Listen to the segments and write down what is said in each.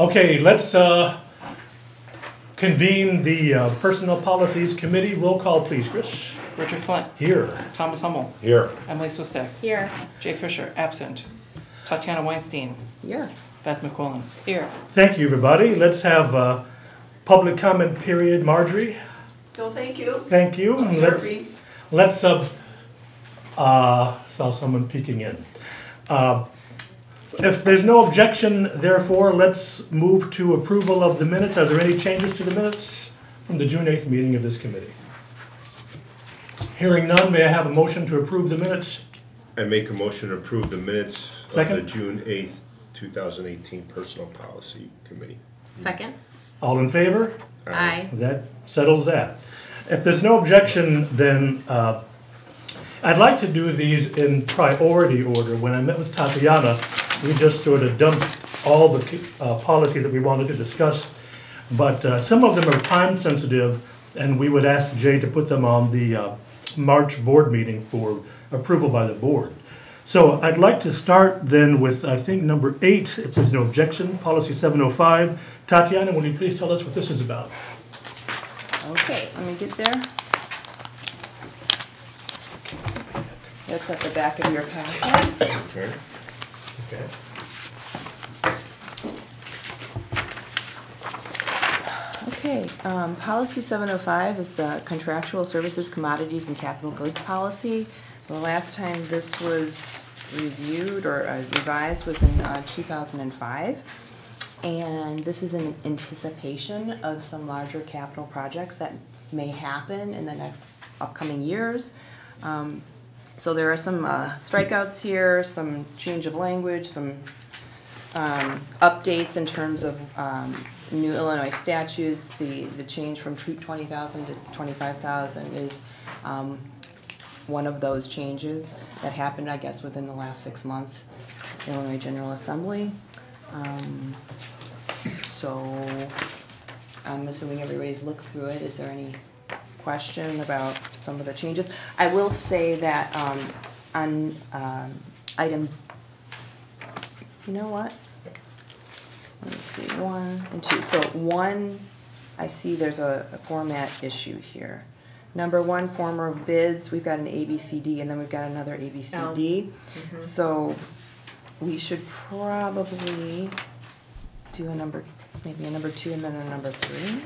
Okay, let's convene the Personnel Policies Committee. Roll call, please, Chris. Richard Flint. Here. Thomas Hummel. Here. Emily Swistek. Here. Jay Fisher, absent. Tatiana Weinstein. Here. Beth McQuillan. Here. Thank you, everybody. Let's have a public comment period. Marjorie? No, thank you. Thank you. Observing. Let's saw someone peeking in. If there's no objection, therefore, let's move to approval of the minutes. Are there any changes to the minutes from the June 8th meeting of this committee? Hearing none, may I have a motion to approve the minutes? I make a motion to approve the minutes Second. of the June 8th, 2018 Personal Policy Committee. Second. All in favor? Aye. That settles that. If there's no objection, then I'd like to do these in priority order. When I met with Tatiana, we just sort of dumped all the policies that we wanted to discuss, but some of them are time sensitive, and we would ask Jay to put them on the March board meeting for approval by the board. So I'd like to start then with, I think, number 8, if there's no objection, policy 705. Tatiana, will you please tell us what this is about? Okay, let me get there. That's at the back of your packet. Okay. Okay. Okay, policy 705 is the contractual services, commodities, and capital goods policy. The last time this was reviewed or revised was in 2005. And this is in anticipation of some larger capital projects that may happen in the next upcoming years. So there are some strikeouts here, some change of language, some updates in terms of new Illinois statutes. The change from 20,000 to 25,000 is one of those changes that happened, I guess, within the last 6 months, Illinois General Assembly. So I'm assuming everybody's looked through it. Is there any question about some of the changes? I will say that on item, you know what? Let me see, 1 and 2. So 1, I see there's a format issue here. Number 1, form of bids, we've got an ABCD, and then we've got another ABCD. Mm-hmm. So we should probably do maybe a number 2 and then a number 3,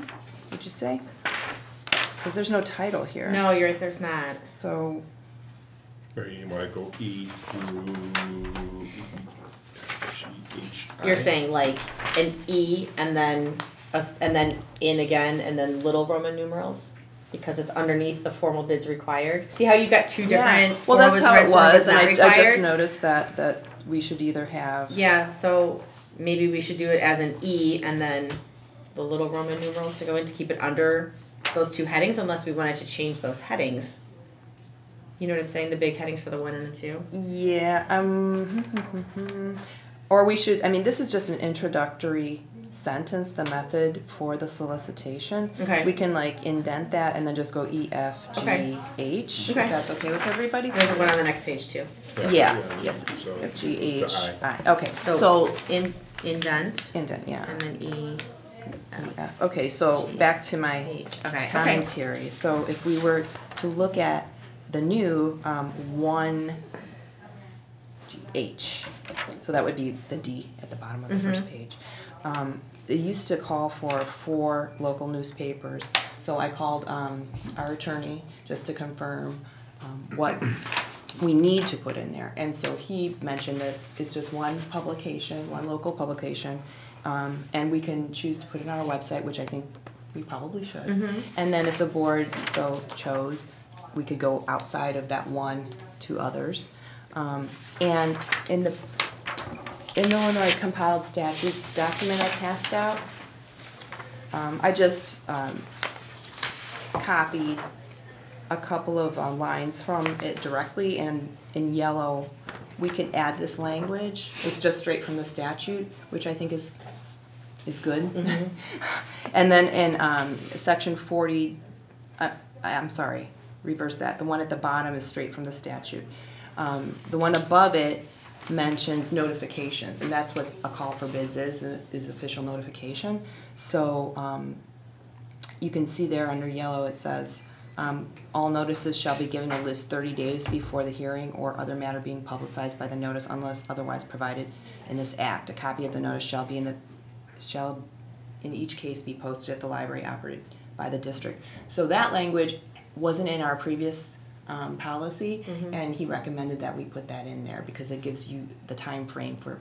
would you say? Because there's no title here. No, you're right, there's not. So, Or you want to go E through H, I? You're saying like an E and then in again and then little Roman numerals? Because it's underneath the formal bids required. See how you've got two different yeah. Well, that's how it was, and I just required? noticed that we should either have... Yeah, so maybe we should do it as an E and then the little Roman numerals to go in to keep it under those 2 headings, unless we wanted to change those headings. You know what I'm saying? The big headings for the 1 and the 2? Yeah, or we should, I mean, this is just an introductory sentence, the method for the solicitation. Okay. We can like indent that and then just go E, F, G, Okay. H. Okay. If that's okay with everybody? There's one on the next page too. Yes, Yeah, yes. so F, G, just H, the I. Okay, So, so indent indent, yeah. and then E. F. Okay, so back to my H. Okay. commentary. So if we were to look at the new 1H, so that would be the D at the bottom of the first page. They used to call for 4 local newspapers, so I called our attorney just to confirm what we need to put in there. And so he mentioned that it's just one publication, one local publication, and we can choose to put it on our website, which I think we probably should. And then if the board so chose, we could go outside of that one to others. And in the Illinois compiled statutes document I passed out, I just copied a couple of lines from it directly, and in yellow we can add this language. It's just straight from the statute, which I think is good. And then in section 40, I'm sorry, reverse that. The one at the bottom is straight from the statute. The one above it mentions notifications, and that's what a call for bids is official notification. So you can see there under yellow it says, all notices shall be given at least 30 days before the hearing or other matter being publicized by the notice unless otherwise provided in this act. A copy of the notice shall in each case be posted at the library operated by the district. So that language wasn't in our previous policy, and he recommended that we put that in there because it gives you the time frame for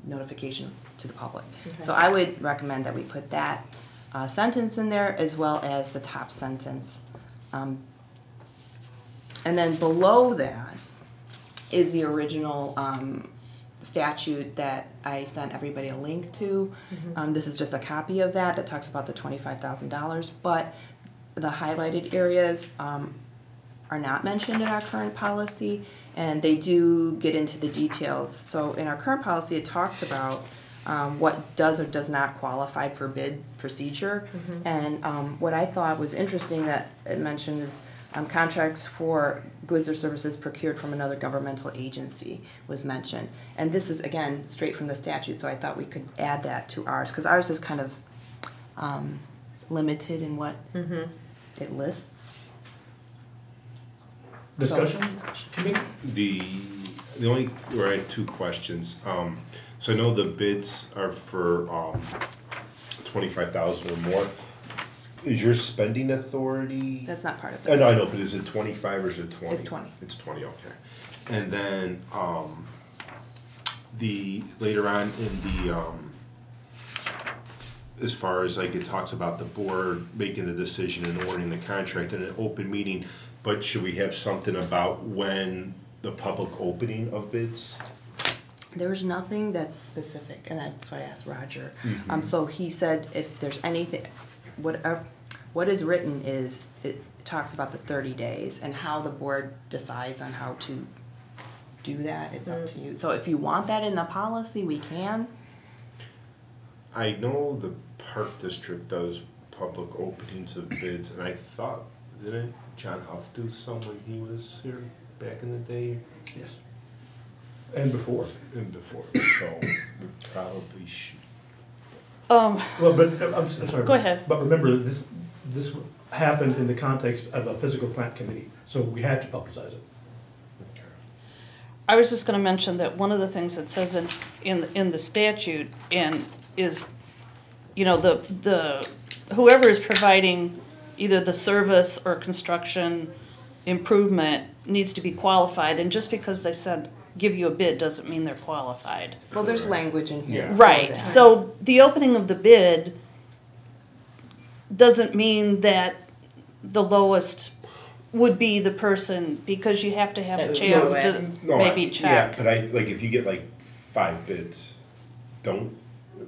notification to the public. Okay. So I would recommend that we put that sentence in there as well as the top sentence. And then below that is the original statute that I sent everybody a link to. This is just a copy of that talks about the $25,000, but the highlighted areas are not mentioned in our current policy, and they do get into the details. So in our current policy, it talks about what does or does not qualify for bid procedure. And what I thought was interesting that it mentioned is contracts for goods or services procured from another governmental agency was mentioned. And this is, again, straight from the statute, so I thought we could add that to ours, because ours is kind of limited in what it lists. Discussion? Committee? The only, where I had two questions. So I know the bids are for 25,000 or more. Is your spending authority? That's not part of I this. know, but is it 25 or is it 20? It's 20. It's 20, okay. And then the later on in the as far as like it talks about the board making the decision and awarding the contract in an open meeting, but should we have something about when the public opening of bids? There's nothing that's specific, and that's why I asked Roger. So he said if there's anything, what is written is, it talks about the 30 days and how the board decides on how to do that. It's up to you. So if you want that in the policy, we can. I know the Park District does public openings of bids, and I thought, didn't John Huff do some when he was here back in the day? Yes. And before. And before, so we probably should. Well, but, I'm sorry. Go ahead. But remember, this happened in the context of a physical plant committee, so we had to publicize it. I was just gonna mention that one of the things that says in the statute and is, you know, the whoever is providing either the service or construction improvement needs to be qualified, and just because they said give you a bid doesn't mean they're qualified. Well, there's language in here. Yeah. for Right, that. so the opening of the bid doesn't mean that the lowest would be the person, because you have to have That a would chance know to it. maybe Yeah, check. but like if you get like 5 bids, if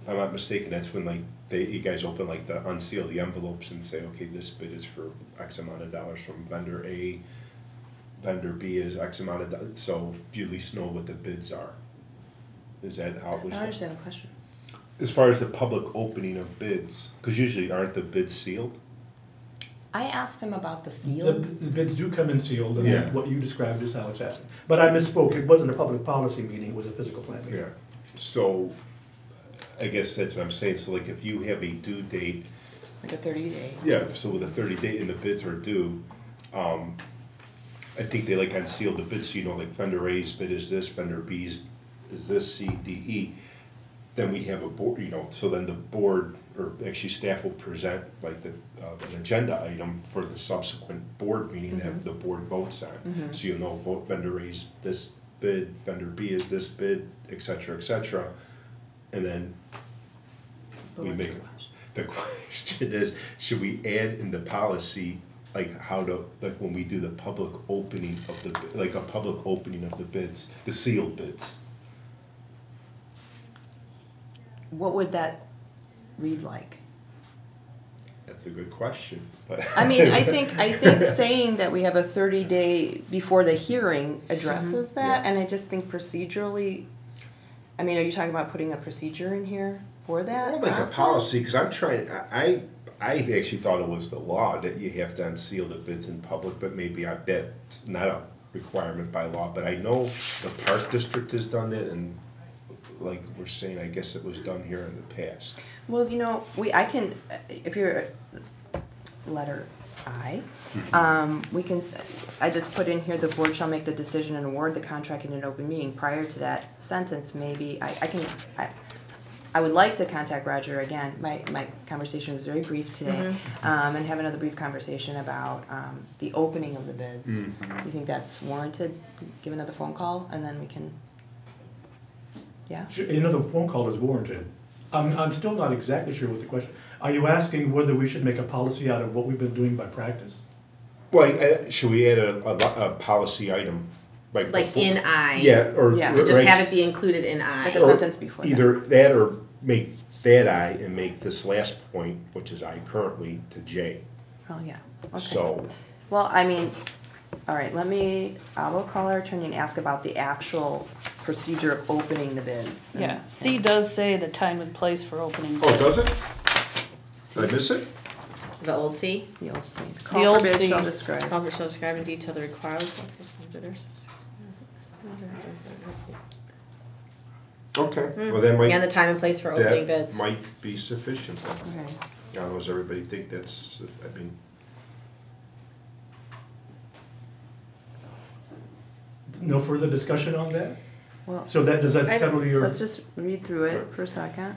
I'm not mistaken, that's when like you guys open like the unseal the envelopes and say, okay, this bid is for X amount of dollars from vendor A, vendor B is X amount of dollars, so you at least know what the bids are. Is that how it I was? don't understand the question. As far as the public opening of bids, because usually aren't the bids sealed? I asked him about the The seal. the bids do come in sealed, Yeah. and what you described is how it's happened. But I misspoke, it wasn't a public policy meeting, it was a physical plant meeting. Yeah. So, I guess that's what I'm saying, so like if you have a due date, Like a 30-day. yeah, so with a 30 day and the bids are due, I think they like unseal the bids, so you know, like vendor A's bid is this, vendor B's is this, C, D, E. Then we have a board, you know, so then the board, or actually staff will present like an agenda item for the subsequent board meeting that the board votes on. So you'll know vote vendor A's this bid, vendor B is this bid, et cetera, and then But we what's make the it. question? The question is, should we add in the policy, like how to, like when we do the public opening of the, like a public opening of the bids, the sealed bids? What would that read like? That's a good question, but. I mean, I think saying that we have a 30-day before the hearing addresses that, Yeah. and I just think procedurally, I mean, are you talking about putting a procedure in here for that? Well, like a process? policy, because I'm trying, I actually thought it was the law that you have to unseal the bids in public, but maybe that's not a requirement by law, but I know the Park District has done that, and like we're saying, I guess it was done here in the past. Well, you know, I can, if you're letter I, we can, I just put in here, the board shall make the decision and award the contract in an open meeting. Prior to that sentence, maybe, I would like to contact Roger again. My conversation was very brief today, and have another brief conversation about the opening of the bids. You think that's warranted? Give another phone call, and then we can, yeah? Sure, another phone call is warranted. I'm still not exactly sure what the question, are you asking whether we should make a policy out of what we've been doing by practice? Well, should we add a policy item? Like before- in I. Yeah, or. Yeah. Just right, have it be included in I. Like a sentence before that. either that or make that I and make this last point, which is I currently, to J. Oh, yeah, okay. So, Well, I mean, all right, I will call our attorney and ask about the actual procedure of opening the bids. Yeah, C does say the time and place for opening. oh, does it? See, Did I miss it? The old C. the old C. The Call old for bids C. shall describe. Congress shall describe in detail the requirements of bidders. Okay, well, that might, And the time and place for opening that bids. might be sufficient then. Okay. Now, does everybody think that's, I mean, No further discussion on that? Well, So does that settle your? let's just read through it for a second.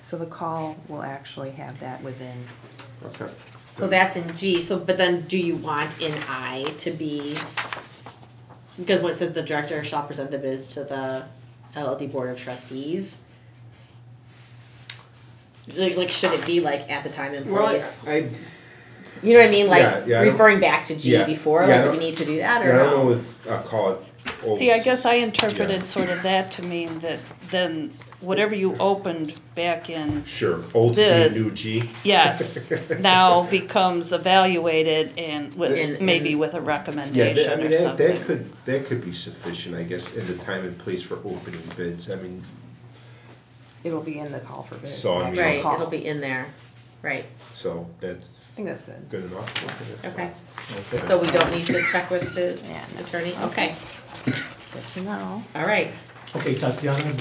So the call will actually have that within, okay. So that's in G, so, but then do you want in I to be, because when it says the director shall present the bids to the LLD Board of Trustees? Like, should it be like at the time and Well, place? I, You know what I mean, like Yeah, I don't- referring back to G Yeah, before, yeah, like I do we don't- need to do that yeah, or I don't no? know if I'll call it old. See, I guess I Yeah. interpreted sort of that to mean that then whatever you opened back in, Sure, old C, This. new G. yes, now becomes evaluated and with, And- maybe with a Yeah, recommendation I mean, or that something. that could be sufficient, I guess, in the time and place for opening bids, I mean, it'll be in the call for bids. So, the I mean- actual Right, call. it'll be in there, right, so that's I think that's good. good enough. okay. Okay. So we don't need to check with the Yeah, no. attorney, okay, Good to know. all right. Okay, Tatiana,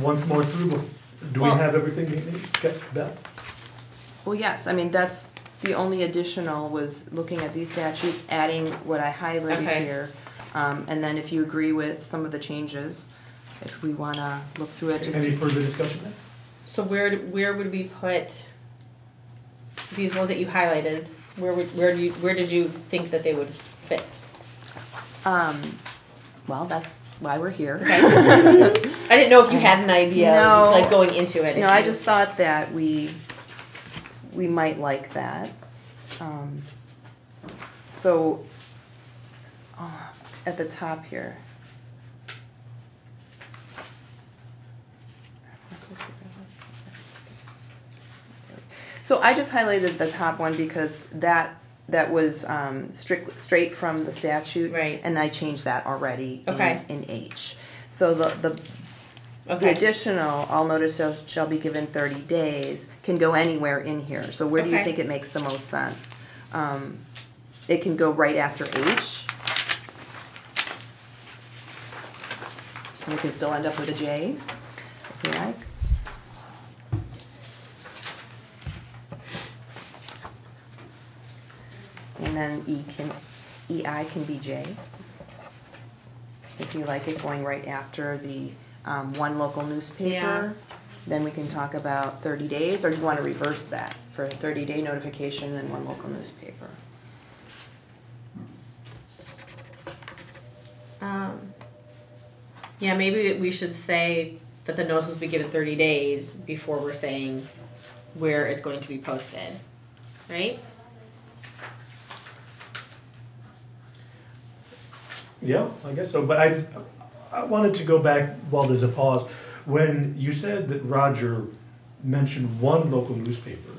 once more through, do we Well- have everything we need? Got that? Well, yes, I mean, that's, the only additional was looking at these statutes, adding what I highlighted Okay. here. And then if you agree with some of the changes, if we wanna look through it, Any just, further discussion then? So where would we put these ones that you highlighted? Where did you think that they would fit? well, that's why we're here. Okay. I didn't know if you had an idea, No. like going into it. No, I just thought that we might like that. So, at the top here. So I just highlighted the top one because that was straight from the statute. Right. And I changed that already Okay. in H. So the Okay. additional, all notice shall be given 30 days, can go anywhere in here. So where do you Okay. think it makes the most sense? It can go right after H. And we can still end up with a J, if you like. And then EI can be J. If you like it going right after the one local newspaper, Yeah. then we can talk about 30 days, or do you want to reverse that for a 30-day notification and one local newspaper? Yeah, maybe we should say that the notice will be given 30 days before we're saying where it's going to be posted, right? Yeah, I guess so, but I wanted to go back while there's a pause. When you said that Roger mentioned one local newspaper,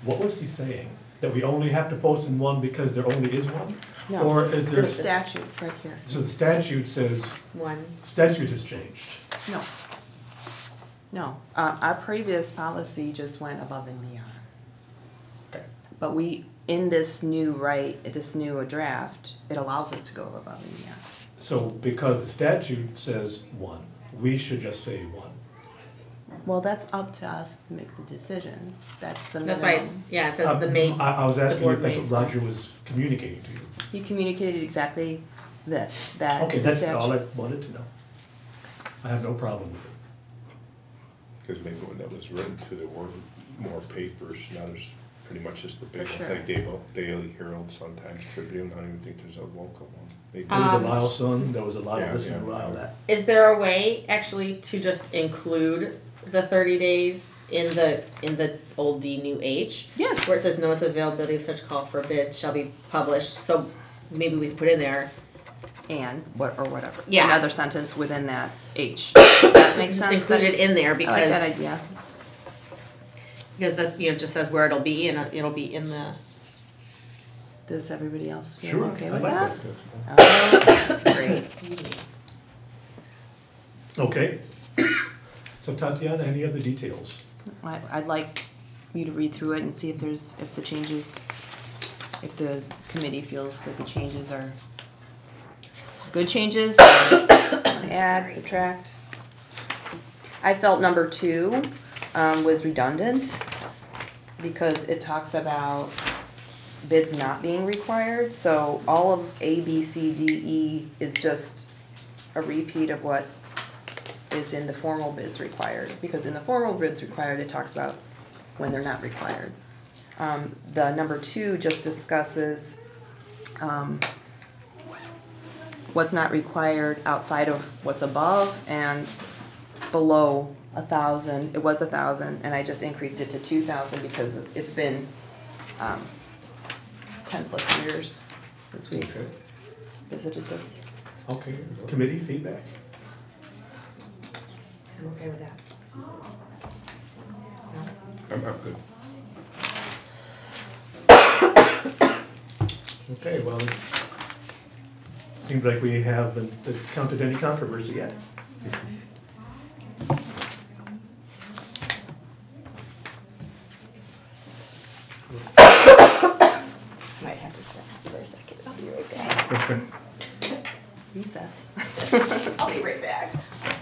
what was he saying? That we only have to post in one because there only is one? No, Or is the there, statute right here. so the statute says, One. statute has changed. No. No, our previous policy just went above and beyond. Okay. But in this new draft, it allows us to go above and beyond. So because the statute says one, we should just say one. Well, that's up to us to make the decision. That's the minimum. That's why it's, yeah, it says the main. I was asking board if that's meetings. what Roger was communicating to you. He communicated exactly this, that Okay, the that's statute. all I wanted to know. I have no problem with it. Because maybe when that was written too, there were more papers, now there's pretty much just the big For ones, sure. like Daily Herald, sometimes Tribune, I don't even think there's a local one. Maybe. There was a Um, Lisle Sun, there was a Lisle Yeah, this and a yeah. Lisle that. Is there a way actually to just include the 30 days in the old D new H? Yes. Where it says notice of availability of such call for bids shall be published, so maybe we can put in there, And what or whatever. Yeah. Another sentence within that H. That makes just sense. include it in there I like that because, idea. because that's, you know, just says where it'll be and it'll be in the, Does everybody else feel Sure, okay I with like that? that. Oh, great. Okay. So Tatiana, any other details? I'd like you to read through it and see if the changes, if the committee feels that the changes are good changes, or add, subtract. I felt number 2 was redundant because it talks about bids not being required. So all of A, B, C, D, E is just a repeat of what is in the formal bids required. Because in the formal bids required, it talks about when they're not required. The number 2 just discusses what's not required outside of what's above and below 1,000. It was 1,000, and I just increased it to 2,000 because it's been 10 plus years since we Okay. visited this. Okay, committee feedback? I'm okay with that. I'm good. Okay, well, it seems like we haven't counted any controversy yet. Might have to step for a second. I'll be right back. Okay. Recess. I'll be right back.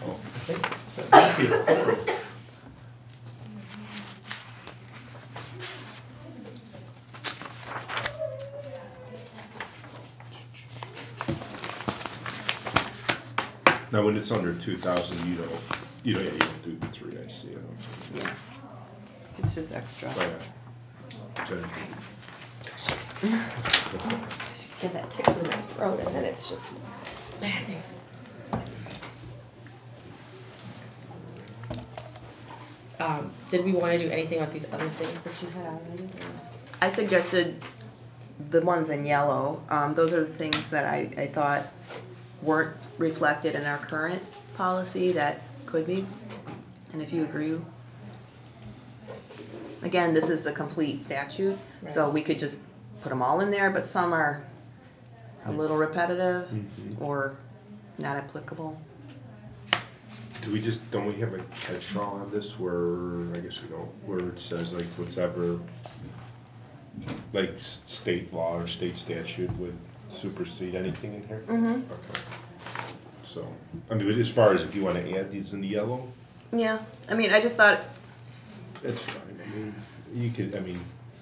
Oh, I think that might be a quorum. Now, when it's under 2,000, you don't do the 3, I see it. Yeah. It's just extra. Oh, yeah. Jennifer. I should get that tickle in my throat and then it's just bad news. Did we want to do anything with these other things that you had highlighted? I suggested the ones in yellow. Those are the things that I thought weren't reflected in our current policy that could be. And if you agree. Again, this is the complete statute, so Right. we could just put them all in there, but some are a little repetitive or not applicable. Don't we have a catch-all on this where, I guess we don't, where it says like whatever, like state law or state statute would supersede anything in here? Mm-hmm. Okay. So, I mean, but as far as if you want to add these in the yellow, Yeah, I mean, I just thought, that's fine. I mean, you could, I mean,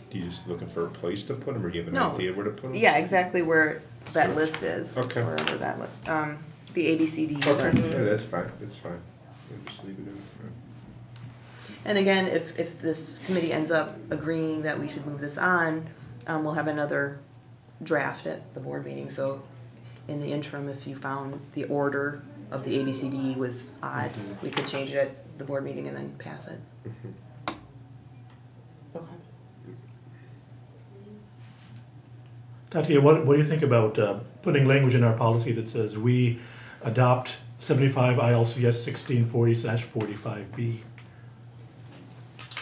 do you just looking for a place to put them or do you have an No. idea where to put them? yeah, exactly where that Sure. list is. Okay. Wherever that, the ABCD Okay, list. yeah, that's fine, that's fine. We'll just leave it in. And again, if this committee ends up agreeing that we should move this on, we'll have another draft at the board meeting. So in the interim, if you found the order of the ABCD was odd, we could change it at the board meeting and then pass it. Okay. Tatia, what do you think about putting language in our policy that says we adopt 75 ILCS 1640/45B?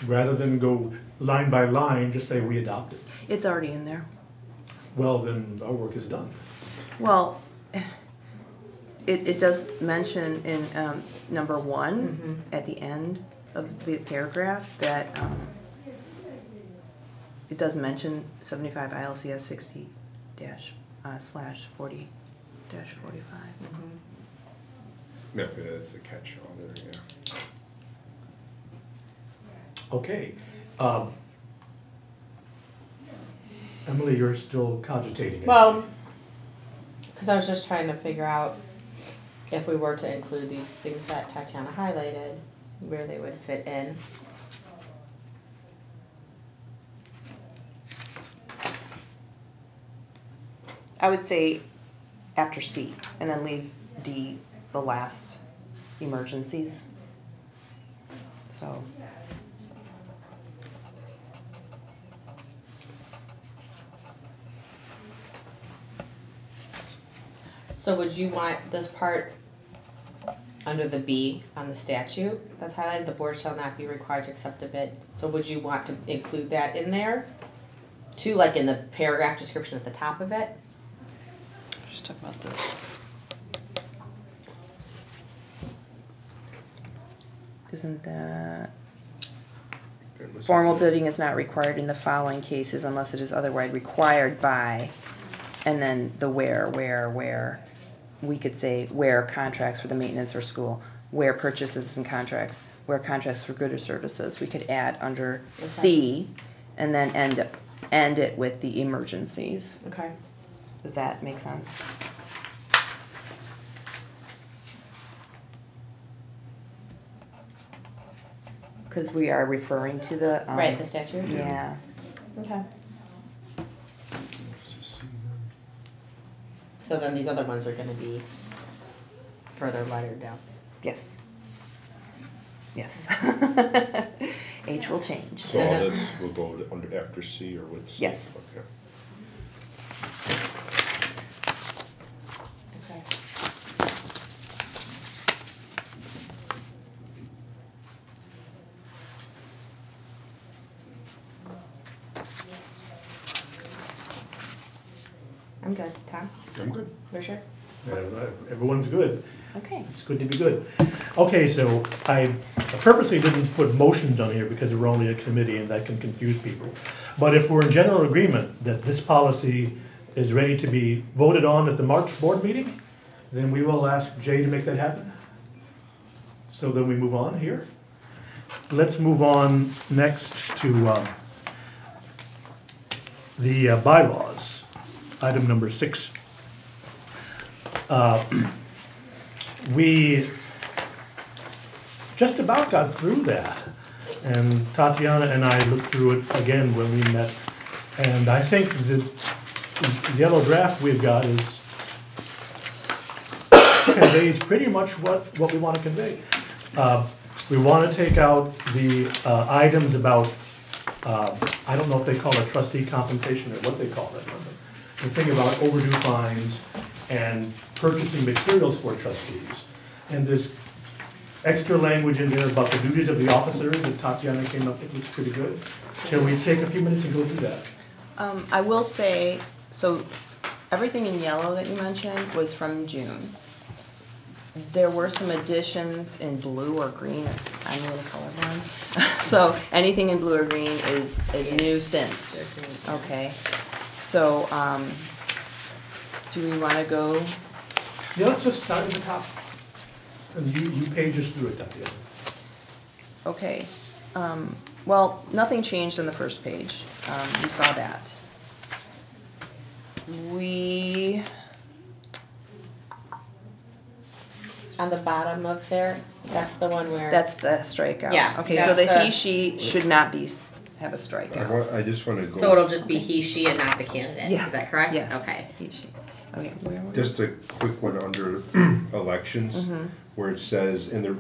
Rather than go line by line, just say we adopt it. It's already in there. Well, then our work is done. Well, It does mention in number 1 at the end of the paragraph that it does mention 75 ILCS 60 slash 40 dash 45. Yeah, that's a catch-all there, yeah. Okay. Emily, you're still cogitating. Well, because I was just trying to figure out if we were to include these things that Tatiana highlighted, where they would fit in. I would say after C, and then leave D, the last emergencies. So. So would you want this part under the B on the statute that's highlighted, the board shall not be required to accept a bid? So would you want to include that in there too, like in the paragraph description at the top of it? Just talk about this. Isn't that formal bidding is not required in the following cases unless it is otherwise required by, and then the where. We could say where contracts for the maintenance or school, where purchases and contracts, where contracts for goods or services. We could add under C, and then end it with the emergencies. Okay. Does that make sense? Because we are referring to the Right, the statute? Yeah. Okay. So then these other ones are gonna be further lettered down. Yes. Yes. H will change. So all this will go under after C or with C? Yes. Okay. Okay. I'm good. Tom? I'm good. You're sure? Everyone's good. Okay. It's good to be good. Okay, so I purposely didn't put motions on here because we're only a committee and that can confuse people. But if we're in general agreement that this policy is ready to be voted on at the March board meeting, then we will ask Jay to make that happen. So then we move on here. Let's move on next to the bylaws, item number 6. We just about got through that, and Tatiana and I looked through it again when we met, and I think the yellow draft we've got conveys pretty much what we want to convey. We want to take out the items about, I don't know if they call it trustee compensation or what they call it, the thing about overdue fines and purchasing materials for trustees. And this extra language in there about the duties of the officers that Tatiana came up with looks pretty good. Shall we take a few minutes and go through that? I will say, so everything in yellow that you mentioned was from June. There were some additions in blue or green. I'm a little colorblind. So anything in blue or green is new since. Okay. So, do we want to go? Yeah, let's just start at the top. And you page us through it, Tatiana. Okay. Well, nothing changed on the first page. We saw that. On the bottom of there, that's the one where. That's the strikeout. Yeah, Okay, so that's the the- he, she should not have a strikeout. I just want to go. So it'll just be he, she, and not the candidate, Yeah. is that correct? Yes. Okay. He, she. Okay, where were we? Just a quick one under elections, where it says in the,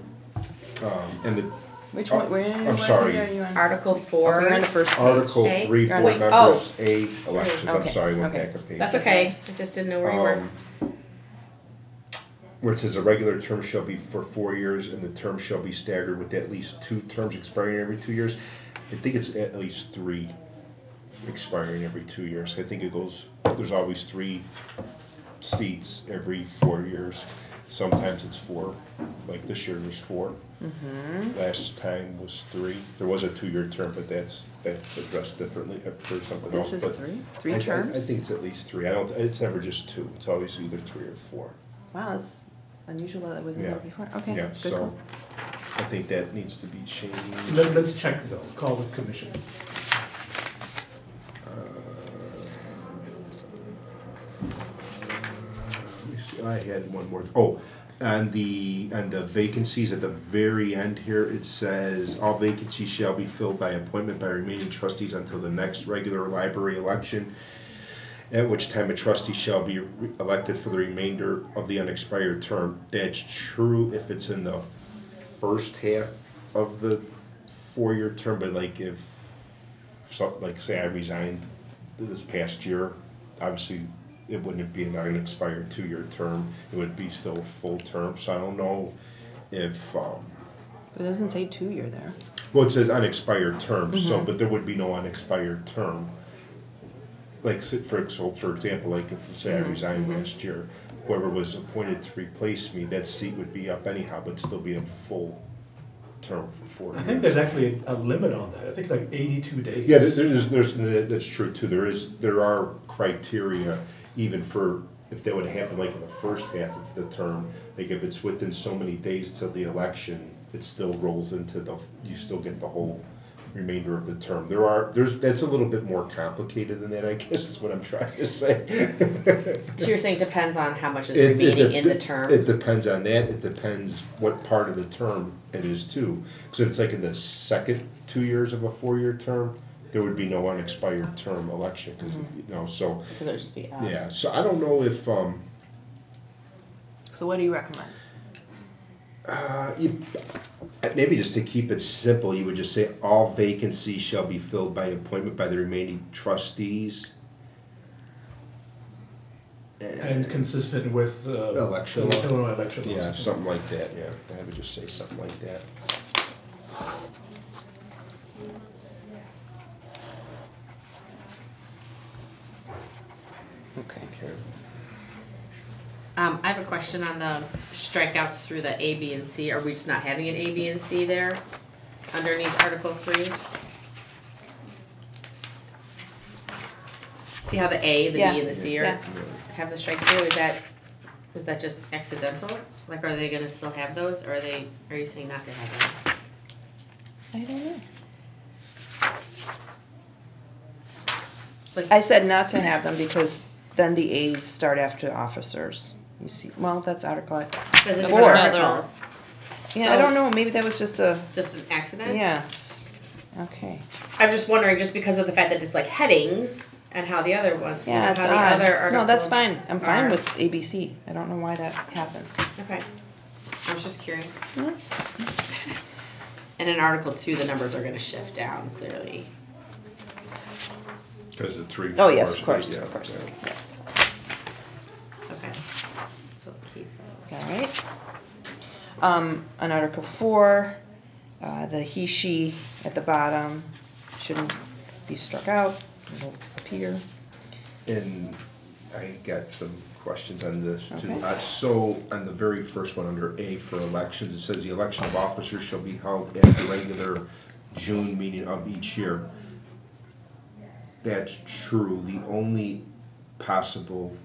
Which one? I'm What sorry. page are you on? Article Okay, 4. we're on the first page. Article Okay. 3, You're on board the- members, A, elections, I'm Okay, sorry, went okay. back a page. That's okay, I just didn't know where you were. Where it says a regular term shall be for 4 years and the term shall be staggered with at least 2 terms expiring every 2 years. I think it's at least 3 expiring every 2 years. I think it goes, there's always 3 seats every 4 years. Sometimes it's 4, like this year there's 4. Last time was 3. There was a 2-year term, but that's addressed differently for something else. This is But 3 terms? I think it's at least 3. It's never just 2. It's always either 3 or 4. Wow, that's unusual that it wasn't Yeah. there before. Okay, Yeah, good so call. I think that needs to be changed. Let's check though, call the commission. Let me see, I had one more. Oh, on the vacancies at the very end here, it says, all vacancies shall be filled by appointment by remaining trustees until the next regular library election, at which time a trustee shall be elected for the remainder of the unexpired term. That's true if it's in the first half of the 4-year term, but like if, so, like say I resigned this past year, obviously it wouldn't be an unexpired 2-year term, it would be still a full term, so I don't know if, It doesn't say 2-year there. well, it says unexpired term, so, but there would be no unexpired term. Like, for example, like if, say I resigned last year, whoever was appointed to replace me, that seat would be up anyhow, but still be a full term for 4 years. I think there's actually a limit on that. I think it's like 82 days. Yeah, that's true too. There are criteria even for, if that would happen like in the first half of the term, like if it's within so many days till the election, it still rolls into you still get the whole remainder of the term. That's a little bit more complicated than that, I guess is what I'm trying to say. So you're saying depends on how much is remaining in the term? It depends on that. It depends what part of the term it is too. Because if it's like in the second 2 years of a 4-year term, there would be no unexpired term election. Because so Because it would just be yeah. So I don't know if So what do you recommend? maybe just to keep it simple, you would just say all vacancies shall be filled by appointment by the remaining trustees. And consistent with Election the law. Illinois election laws. Yeah, something like that, yeah. I would just say something like that. Okay. Okay. I have a question on the strikeouts through the A, B, and C. Are we just not having an A, B, and C there underneath Article 3? See how the A, the Yeah. B, and the C are, Yeah. have the strike through? Was that just accidental? Like, are they gonna still have those, or are you saying not to have them? I don't know. Like, I said not to have them because then the A's start after officers. You see, well, that's Article. Because it's Four. an article. Yeah, I don't know, maybe that was just a, Just an accident? yes. Okay. I'm just wondering, just because of the fact that it's like headings and how the other one, Yeah, how it's the other odd. No, that's articles fine. I'm fine are. with ABC. I don't know why that happened. Okay. I was just curious. Yeah. And in Article 2, the numbers are gonna shift down clearly. Because the 3. Oh, yes, of course, yeah, of course, yeah. yes. Okay. So keep those. All right. On Article 4, the he, she at the bottom shouldn't be struck out. It'll appear. And I got some questions on this too. Okay. So on the very first one under A for elections, it says the election of officers shall be held at the regular June meeting of each year. That's true. The only possible,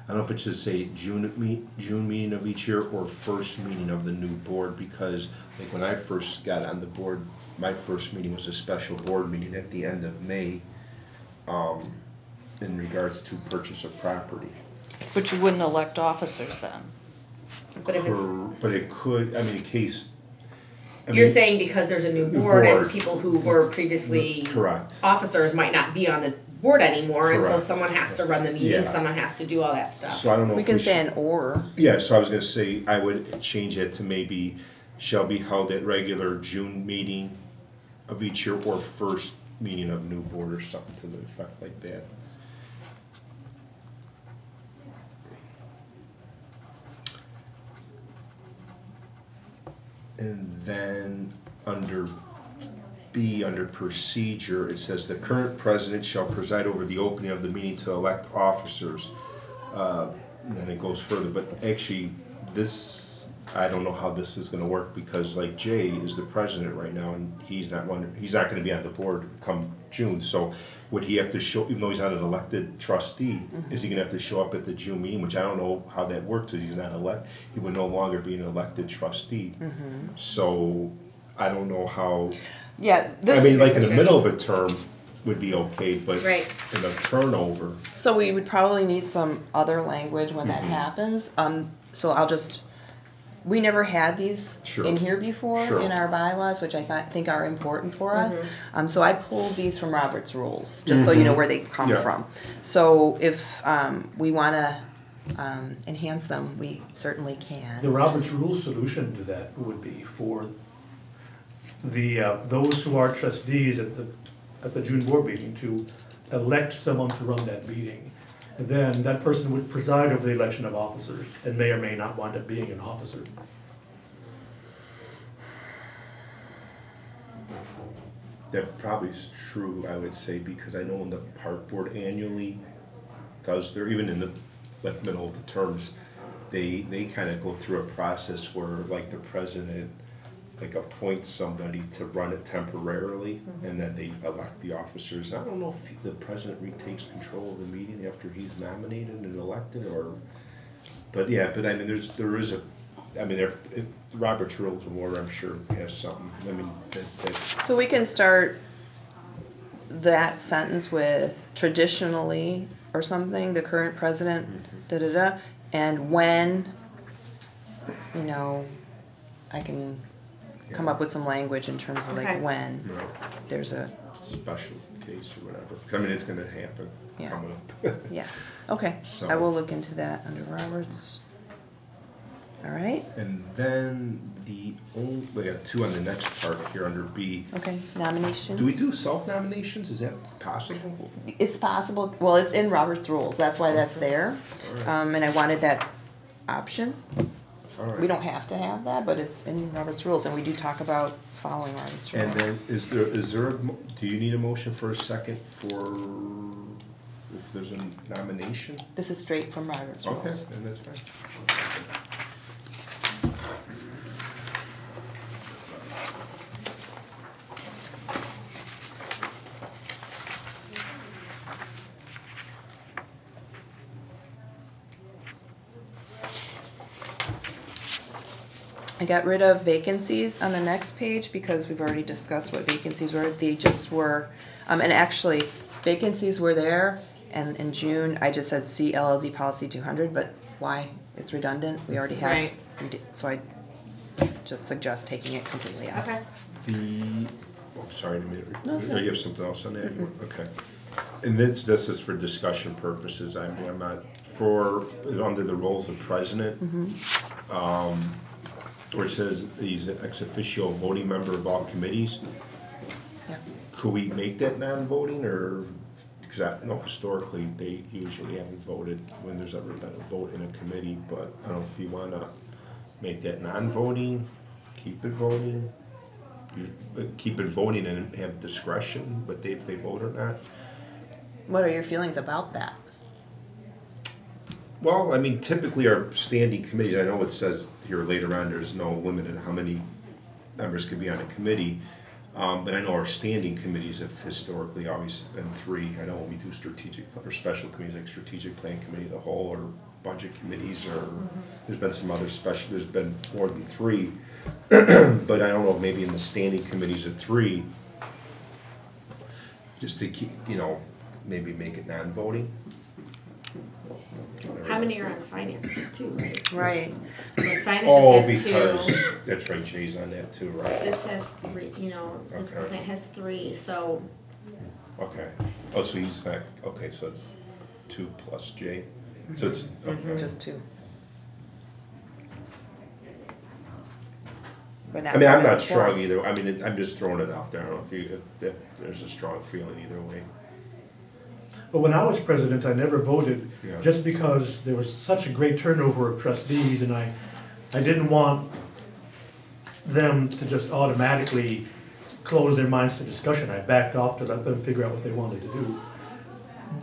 I don't know if it should say June meeting of each year or first meeting of the new board, because like when I first got on the board, my first meeting was a special board meeting at the end of May, in regards to purchase of property. But you wouldn't elect officers then. But if it's, But it could, I mean, in case. I you're mean, saying because there's a new board and board. people who were previously Correct. officers might not be on the board anymore, and so Correct. someone has to run the meeting, Yeah. someone has to do all that stuff. So I don't know We if can should- say an or. Yeah, so I was gonna say, I would change it to maybe shall be held at regular June meeting of each year or first meeting of new board or something to the effect like that. And then under B, under procedure, it says the current president shall preside over the opening of the meeting to elect officers. And then it goes further, but actually, this, I don't know how this is gonna work, because like Jay is the president right now, and he's not gonna be on the board come June, so would he have to show, even though he's not an elected trustee, is he gonna have to show up at the June meeting, which I don't know how that works, because he's not he would no longer be an elected trustee. So, I don't know how, Yeah, I mean, like in the middle of a term would be okay, but Right. in a turnover, so we would probably need some other language when that happens. So we never had these Sure. in here before Sure. in our bylaws, which I think are important for us. So I pulled these from Robert's rules, just so you know where they come Yeah. from. So if we want to enhance them, we certainly can. The Roberts Rules solution to that would be for those who are trustees at the June board meeting to elect someone to run that meeting. And then that person would preside over the election of officers and may or may not wind up being an officer. that probably is true, I would say, because I know when the park board annually does their, even in the like middle of the terms, they kind of go through a process where like the president like appoints somebody to run it temporarily, and then they elect the officers. And I don't know if the president retakes control of the meeting after he's nominated and elected, or, but yeah, but I mean, there is a, I mean, Robert's Rules of Order, I'm sure, has something. I mean, So we can start that sentence with traditionally or something, the current president, da-da-da, and when, you know, I can come up with some language in terms of Okay. like when you know, there's a, special case or whatever. I mean, it's gonna happen Yeah. coming up. yeah, okay. So- I will look into that under Roberts. All right, And then we got two on the next part here under B. okay, nominations. Do we do self-nominations? Is that possible? It's possible, well, it's in Robert's rules, that's why that's there. And I wanted that option. All right. We don't have to have that, but it's in Robert's rules, and we do talk about following Robert's rules. And then, do you need a motion for a second for, if there's a nomination? This is straight from Robert's Okay, rules. then that's fine. I got rid of vacancies on the next page because we've already discussed what vacancies were. They just were, and actually, vacancies were there, and in June, I just said see LLD policy 200, but why? It's redundant, we already have. Right. So I just suggest taking it completely out. Okay. Sorry, I mean, No, it's fine. you have something else on that? Okay. And this is for discussion purposes, I'm not, under the roles of president, where it says he's an ex officio voting member of all committees. Yeah. Could we make that non-voting, or, because I know historically, they usually haven't voted when there's ever been a vote in a committee, but I don't know if you wanna make that non-voting, keep it voting, keep it voting and have discretion, but if they vote or not. What are your feelings about that? Well, I mean, typically our standing committees, I know it says here later on, there's no limit on how many members could be on a committee. But I know our standing committees have historically always been 3. I know when we do strategic or special committees like strategic plan committee of the whole, or budget committees, or there's been some other special, there's been more than 3. But I don't know, maybe in the standing committees of 3, just to keep, maybe make it non-voting. How many are on finance? Just 2, right? Right. Like finance Oh, just has because, 2. that's right, Jay's on that too, right? This has 3, this Okay. plant has 3, so Okay. Oh, so he's back, okay, so it's 2 plus Jay. So it's, okay. Just 2. But I mean, I'm more than not strong 4. either, I mean, I'm just throwing it out there, I don't know if there's a strong feeling either way. But when I was president, I never voted, Yeah. just because there was such a great turnover of trustees, and I didn't want them to just automatically close their minds to discussion. I backed off to let them figure out what they wanted to do.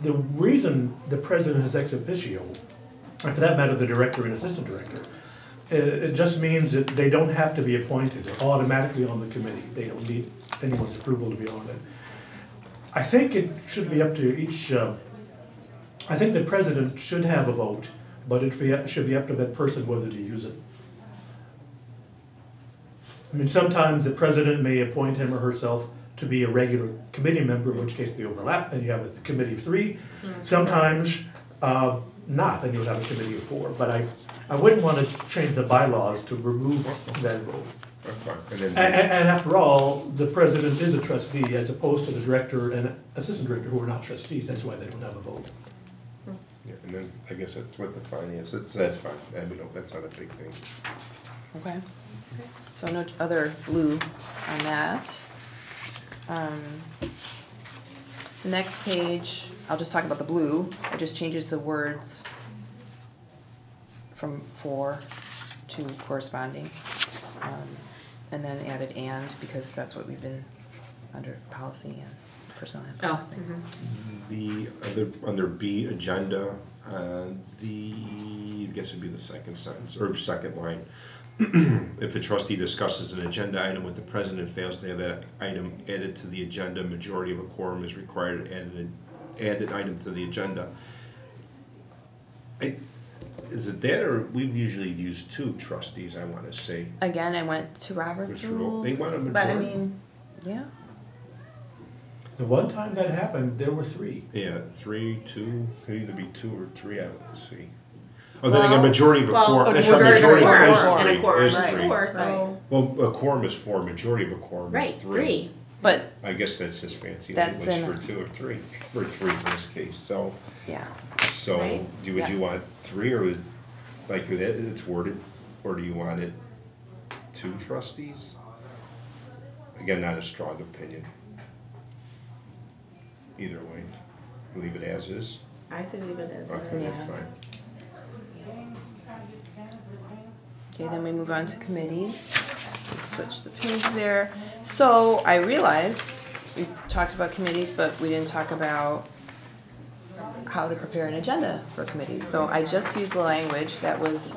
The reason the president is ex officio, and for that matter, the director and assistant director, It just means that they don't have to be appointed, they're automatically on the committee, they don't need anyone's approval to be on it. I think it should be up to each, I think the president should have a vote, but it should be up to that person whether to use it. I mean, sometimes the president may appoint him or herself to be a regular committee member, in which case they overlap, and you have a committee of 3. Sometimes not, and you'll have a committee of 4. But I wouldn't want to change the bylaws to remove that vote. And then And after all, the president is a trustee as opposed to the director and assistant director who are not trustees. That's why they don't have a vote. yeah, and then I guess that's what the finance, that's fine, and we don't, that's not a big thing. Okay. So no other blue on that. The next page, I'll just talk about the blue. It just changes the words from for to corresponding. And then added and, because that's what we've been under policy and personnel and Oh, policy. The other, under B, agenda, I guess it'd be the second sentence, or second line. If a trustee discusses an agenda item with the president and fails to have that item added to the agenda, majority of a quorum is required to add an item to the agenda. Is it that, or we've usually used 2 trustees, I wanna say? Again, I went to Robert's Which rule? rules. They want a But I majority. mean, yeah, The one time that happened, there were 3. Yeah, 3, 2, could either be 2 or 3, I would see. Oh, then again, Well, majority of a quorum, a that's right, majority of a majority quorum, is and a 3, quorum is is three. 4, so, Well, a quorum is 4, majority of a quorum is right, 3. 3. but, I guess that's just fancy That's language in- for 2 or 3, or 3 in this case, so, yeah. Right. would you Yeah. want 3, or would, like it's worded, or do you want it 2 trustees? Again, not a strong opinion. Either way, leave it as is, I say leave it as okay, that's Yeah. fine. Okay, then we move on to committees. We switch the page there. So I realized we talked about committees, but we didn't talk about how to prepare an agenda for committees. So I just used the language that was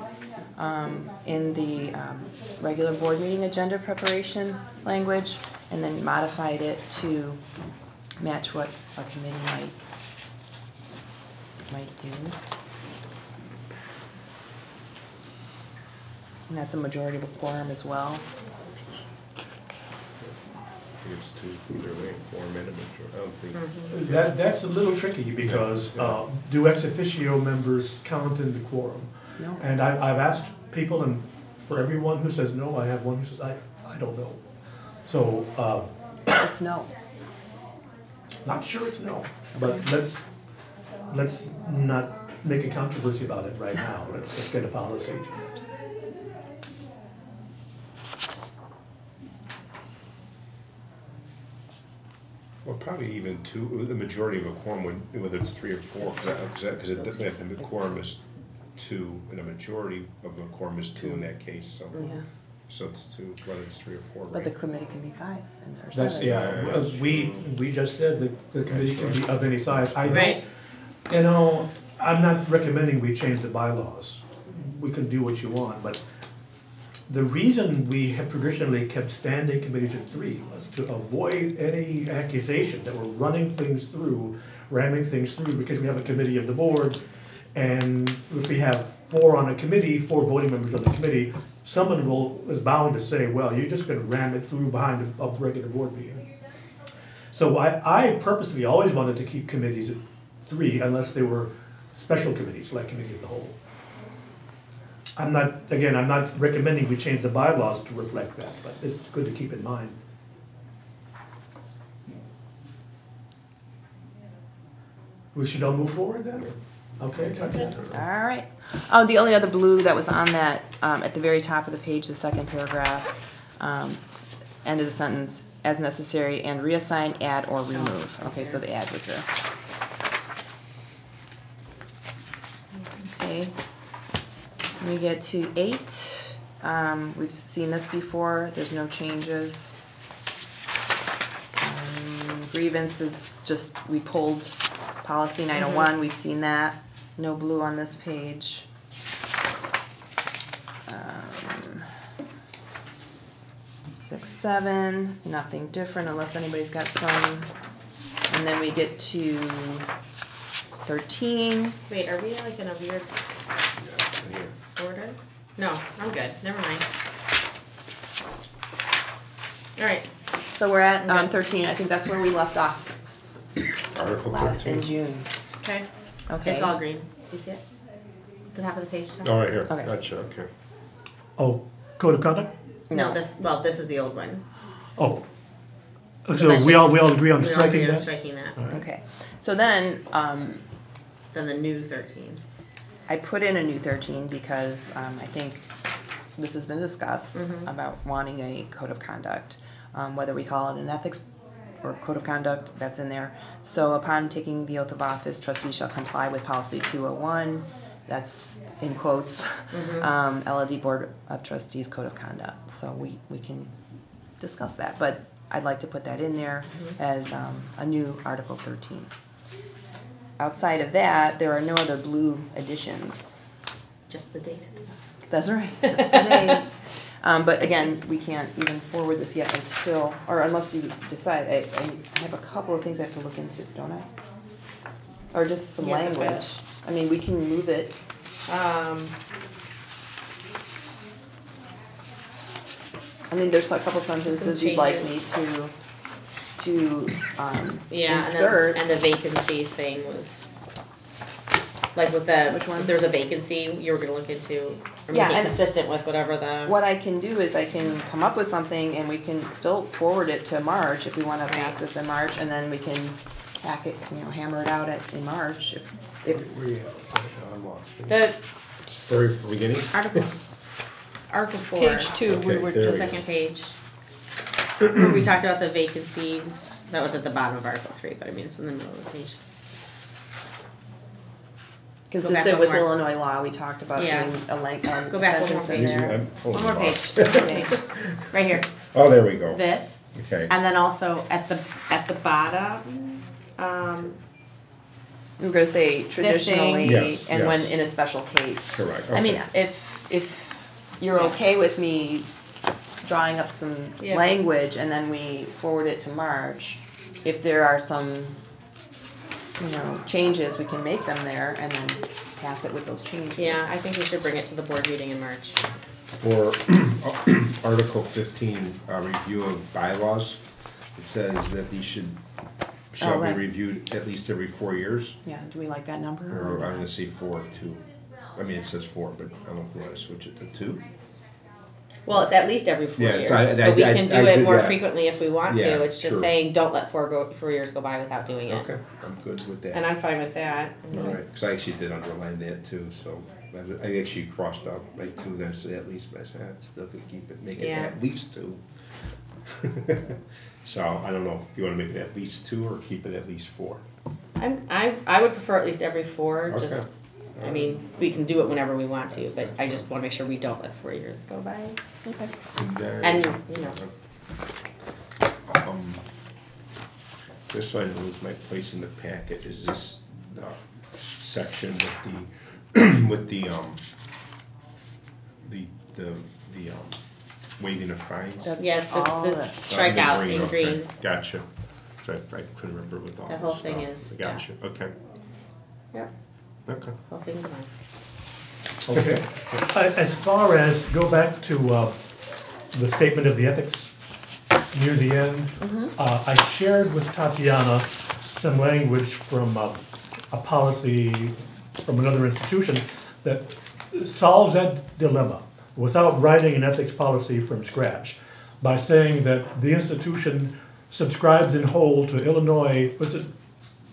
in the regular board meeting agenda preparation language, and then modified it to match what a committee might do. And that's a majority of a quorum as well. I think it's 2, either way, quorum and a majority, I don't think. That's a little tricky because do ex officio members count in the quorum? No. And I've asked people, and for everyone who says no, I have one who says I don't know. So, It's no. not sure it's no, but let's not make a controversy about it right now. Let's get a policy. Well, probably even 2, the majority of a quorum, whether it's 3 or 4, because the quorum is 2, and a majority of a quorum is 2 in that case, so. Yeah. So it's 2, whether it's 3 or 4, But the right? committee can be 5 and or That's, 7. yeah, we just said the committee can be of any size. I Right. don't, you know, I'm not recommending we change the bylaws. We can do what you want, but the reason we have traditionally kept standing committees at 3 was to avoid any accusation that we're running things through, ramming things through, because we have a committee of the board. And if we have 4 on a committee, 4 voting members on the committee, someone is bound to say, well, you're just gonna ram it through behind a regular board meeting. So I purposely always wanted to keep committees at 3 unless they were special committees, like committee of the whole. I'm not recommending we change the bylaws to reflect that, but it's good to keep in mind. We should all move forward then? Okay, Tatiana? All right. The only other blue that was on that, at the very top of the page, the second paragraph, end of the sentence, as necessary, and reassign, add, or remove. Okay, so the add was there. Okay. We get to 8. We've seen this before. There's no changes. Grievance is just, we pulled policy 901. We've seen that. No blue on this page. 6, 7, nothing different unless anybody's got some. And then we get to 13. Wait, are we like in a weird order? No, I'm good, never mind. Alright, So we're at Okay. 13. I think that's where we left off Article in 13. June. okay, Okay. it's all green, do you see it? The top of the page, Tom? Oh, right here, Okay. gotcha, okay. Oh, code of conduct? No, this is the old one. Oh. that's So we just- all agree on We all striking agree on that? striking that, Okay. So then then the new 13. I put in a new 13 because I think this has been discussed about wanting a code of conduct, whether we call it an ethics or code of conduct, that's in there. So upon taking the oath of office, trustees shall comply with policy 201, that's in quotes, LLD Board of Trustees Code of Conduct. So we can discuss that, but I'd like to put that in there as a new Article 13. Outside of that, there are no other blue additions. Just the date. That's right, just the day. But again, we can't even forward this yet until, or unless you decide, I have a couple of things I have to look into, don't I? Or just some Yeah, the language. best. I mean, we can move it. I mean, there's a couple sentences you'd like me to Yeah, insert. and the vacancies thing was, like with the, Which one? if there's a vacancy, you were gonna look into, or Yeah, make it and- consistent with whatever the. What I can do is I can come up with something and we can still forward it to March if we wanna pass this in March, and then we can hack it, hammer it out in March if I'm lost. The Very beginning? Article 4. Page 2, we Okay, were there we just, go. Second page. Where we talked about the vacancies, that was at the bottom of Article 3, but I mean, it's in the middle of the page. consistent one with more. Illinois law, we talked about Yeah. doing a Go back one more sentence in page. there. I'm totally One more page, lost. one more page, right here, Oh, there we go. this, Okay. and then also at the bottom, We're gonna say traditionally, Yes, and when yes. in a special case. Correct, I mean, okay. if you're okay with me drawing up some Yeah. language and then we forward it to March, if there are some, changes, we can make them there and then pass it with those changes. yeah, I think we should bring it to the board meeting in March. For Article 15, review of bylaws, it says that these shall be right. reviewed at least every 4 years. Yeah, do we like that number? Or I'm gonna say 4 too. I mean, it says 4, but I don't know if we wanna switch it to 2. Well, it's at least every 4 Yeah, years, so I- so we I- can do I it did more that. frequently if we want Yeah, to, it's just true. saying, don't let 4 years go by without doing it. Okay, I'm good with that. And I'm fine with that. Alright, cause I actually did underline that too, so I actually crossed out like 2, then I said at least, but I said, I still could keep it, make it Yeah. at least 2. So, I don't know, if you wanna make it at least 2 or keep it at least 4. I would prefer at least every 4, just, Okay. I mean, we can do it whenever we want to, but I just wanna make sure we don't let 4 years go by. Okay. And then. And, Just so I don't lose my place in the packet, is this, section with the, waiving of fines? That's yeah, all this this. strike out in Okay, green. Gotcha. So I couldn't remember with all this That whole thing stuff. is- Gotcha, okay, Yep, okay. whole thing is fine. Okay. As far as, go back to the statement of the ethics near the end, I shared with Tatiana some language from a policy from another institution that solves that dilemma without writing an ethics policy from scratch, by saying that the institution subscribes in whole to Illinois, what's it,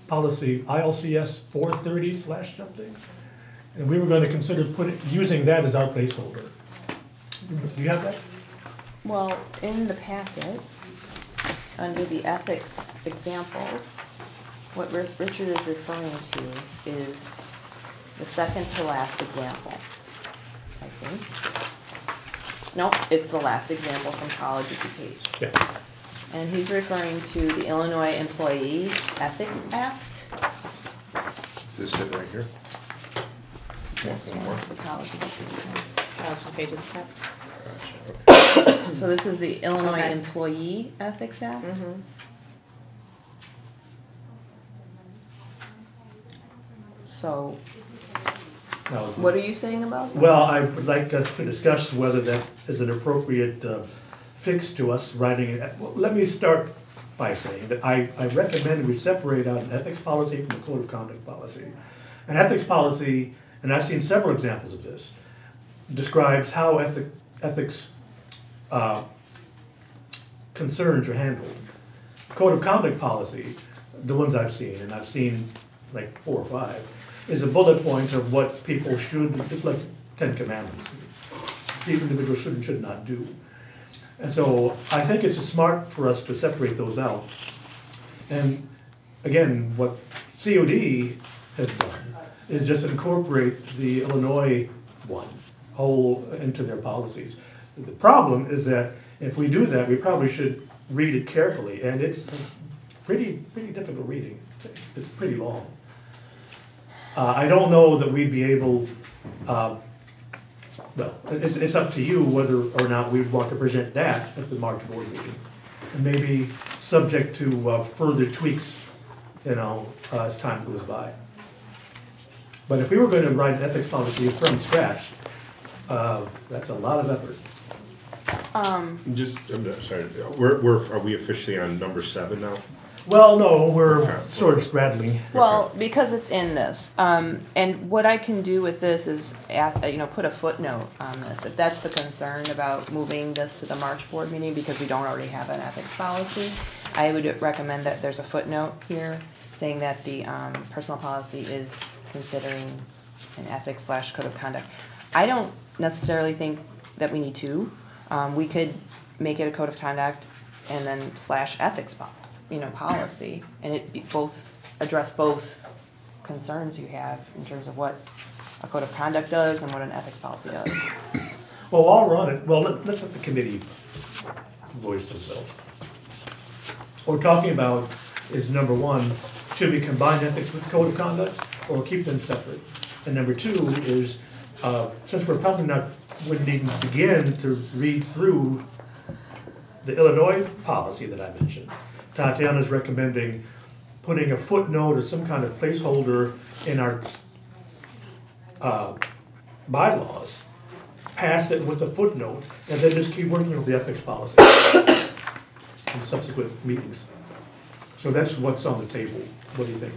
policy ILCS 430/something? And we were going to consider using that as our placeholder. Do you have that? Well, in the packet, under the ethics examples, what Richard is referring to is the second to last example, I think. Nope, it's the last example from college page. Yeah, And he's referring to the Illinois Employee Ethics Act. is this it right here? This One one, more. the college education. Oh, it's the page at the top. Gotcha, okay. So this is the Illinois Okay. Employee Ethics Act? Mm-hmm. So Now, what are you saying about this? well, I would like us to discuss whether that is an appropriate fix to us writing it. Well, let me start by saying that I recommend we separate out an ethics policy from a code of conduct policy. An ethics policy, and I've seen several examples of this, describes how ethics concerns are handled. Code of conduct policy, the ones I've seen, and I've seen like 4 or 5, is a bullet point of what people should, it's like 10 commandments. The individual should and should not do. And so I think it's smart for us to separate those out. And again, what COD has done is just incorporate the Illinois one whole into their policies. The problem is that if we do that, we probably should read it carefully, and it's pretty difficult reading. It's pretty long. I don't know that we'd be able, well, it's up to you whether or not we'd want to present that at the March board meeting. And maybe subject to further tweaks, as time goes by. But if we were going to write an ethics policy from scratch, that's a lot of effort. I'm sorry, are we officially on number 7 now? Well, no, we're Okay. sort of straddling. Well, because it's in this, and what I can do with this is, put a footnote on this. If that's the concern about moving this to the March board meeting because we don't already have an ethics policy, I would recommend that there's a footnote here saying that the personal policy is considering an ethics / code of conduct. I don't necessarily think that we need to. We could make it a code of conduct and then / ethics policy, and it be address both concerns you have in terms of what a code of conduct does and what an ethics policy does. Well, while we're on it, let's let the committee voice themselves. What we're talking about is, number 1, should we combine ethics with code of conduct or keep them separate? And number 2 is, since we're probably wouldn't even begin to read through the Illinois policy that I mentioned, Tatiana's recommending putting a footnote or some kind of placeholder in our bylaws, pass it with a footnote, and then just keep working with the ethics policy in subsequent meetings. So that's what's on the table. What do you think?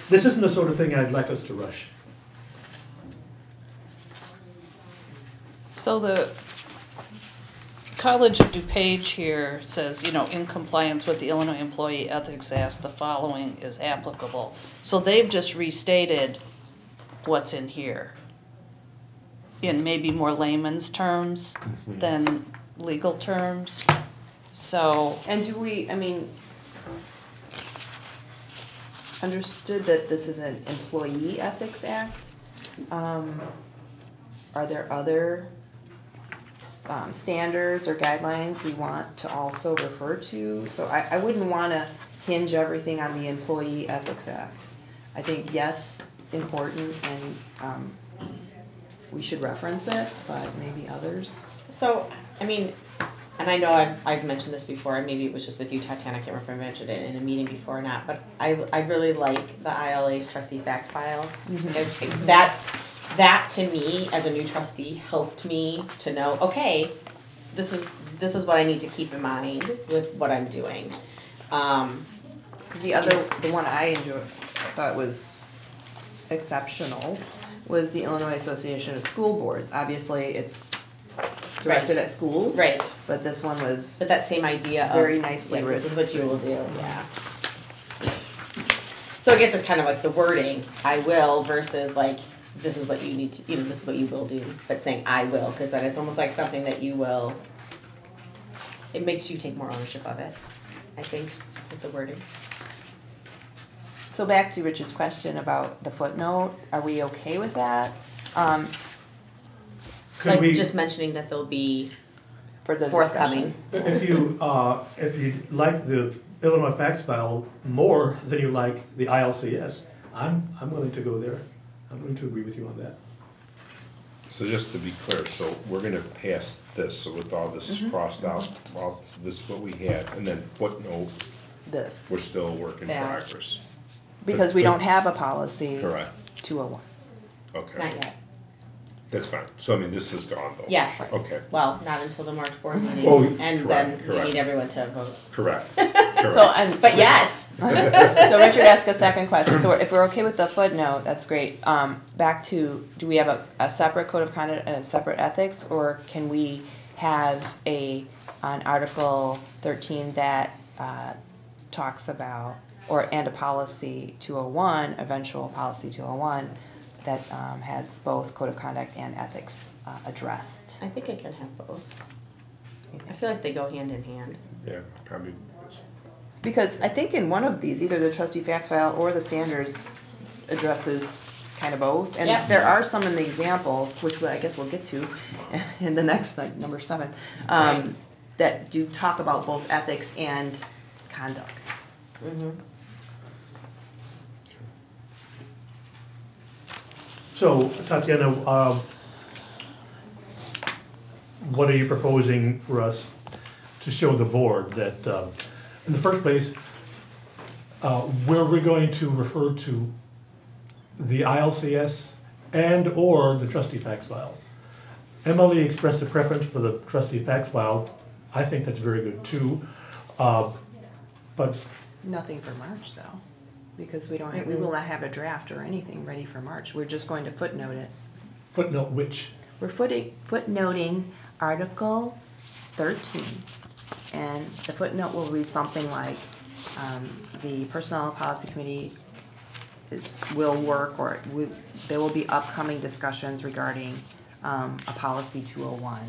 This isn't the sort of thing I'd like us to rush. So the College of DuPage here says, in compliance with the Illinois Employee Ethics Act, the following is applicable. So they've just restated what's in here in maybe more layman's terms than legal terms. So, And do we, understood that this is an Employee Ethics Act? Are there other standards or guidelines we want to also refer to? So I wouldn't want to hinge everything on the Employee Ethics Act. I think, yes, important, and we should reference it, but maybe others. So, and I know I've mentioned this before, and maybe it was just with you, Tatiana, I can't remember if I mentioned it in a meeting before or not, but I really like the ILA's trustee facts file. It's that to me, as a new trustee, helped me to know, okay, this is what I need to keep in mind with what I'm doing. The one I thought was exceptional was the Illinois Association of School Boards. Obviously, it's directed at schools. Right. But this one was But that same idea of very nicely like, written. this is what you will do, yeah. So I guess it's kind of like the wording, I will, versus like, this is what you need to, this is what you will do, but saying I will, because then it's almost like something that you will, it makes you take more ownership of it, I think, with the wording. So back to Rich's question about the footnote, are we okay with that? Could Like we, just mentioning that they'll be For the forthcoming. discussion? if you like the Illinois facts file more than you like the ILCS, I'm willing to go there. I'm willing to agree with you on that. So just to be clear, so we're gonna pass this, so with all this crossed out, all this is what we had, and then footnote, This, we're still a work in That. progress. because we don't have a policy Correct, 201. okay. Not yet. That's fine, so I mean, this is gone though. Yes. Okay, Well, not until the March board meeting, Oh, and then correct, we correct. need everyone to vote. correct, So, correct. and, But yes, so Richard asked a second question, so if we're okay with the footnote, that's great. Back to, do we have a separate code of conduct and a separate ethics, or can we have on Article 13 that, talks about, and a policy 201, eventual policy 201, that, has both code of conduct and ethics, addressed? I think I can have both. I feel like they go hand in hand. Yeah, probably, Because I think in one of these, either the trustee facts file or the standards addresses kind of both. And Yep. there are some in the examples, which I guess we'll get to in the next, like, number 7, Right. that do talk about both ethics and conduct. Mm-hmm. So Tatiana, what are you proposing for us to show the board that, in the first place, where we're going to refer to the ILCS and/or the trustee facts file? Emily expressed a preference for the trustee facts file. I think that's very good too. But Nothing for March, though, because we don't, we will not have a draft or anything ready for March. We're just going to footnote it. footnote which? We're footnoting Article 13, and the footnote will read something like, the Personnel Policy Committee will work, or there will be upcoming discussions regarding a policy 201,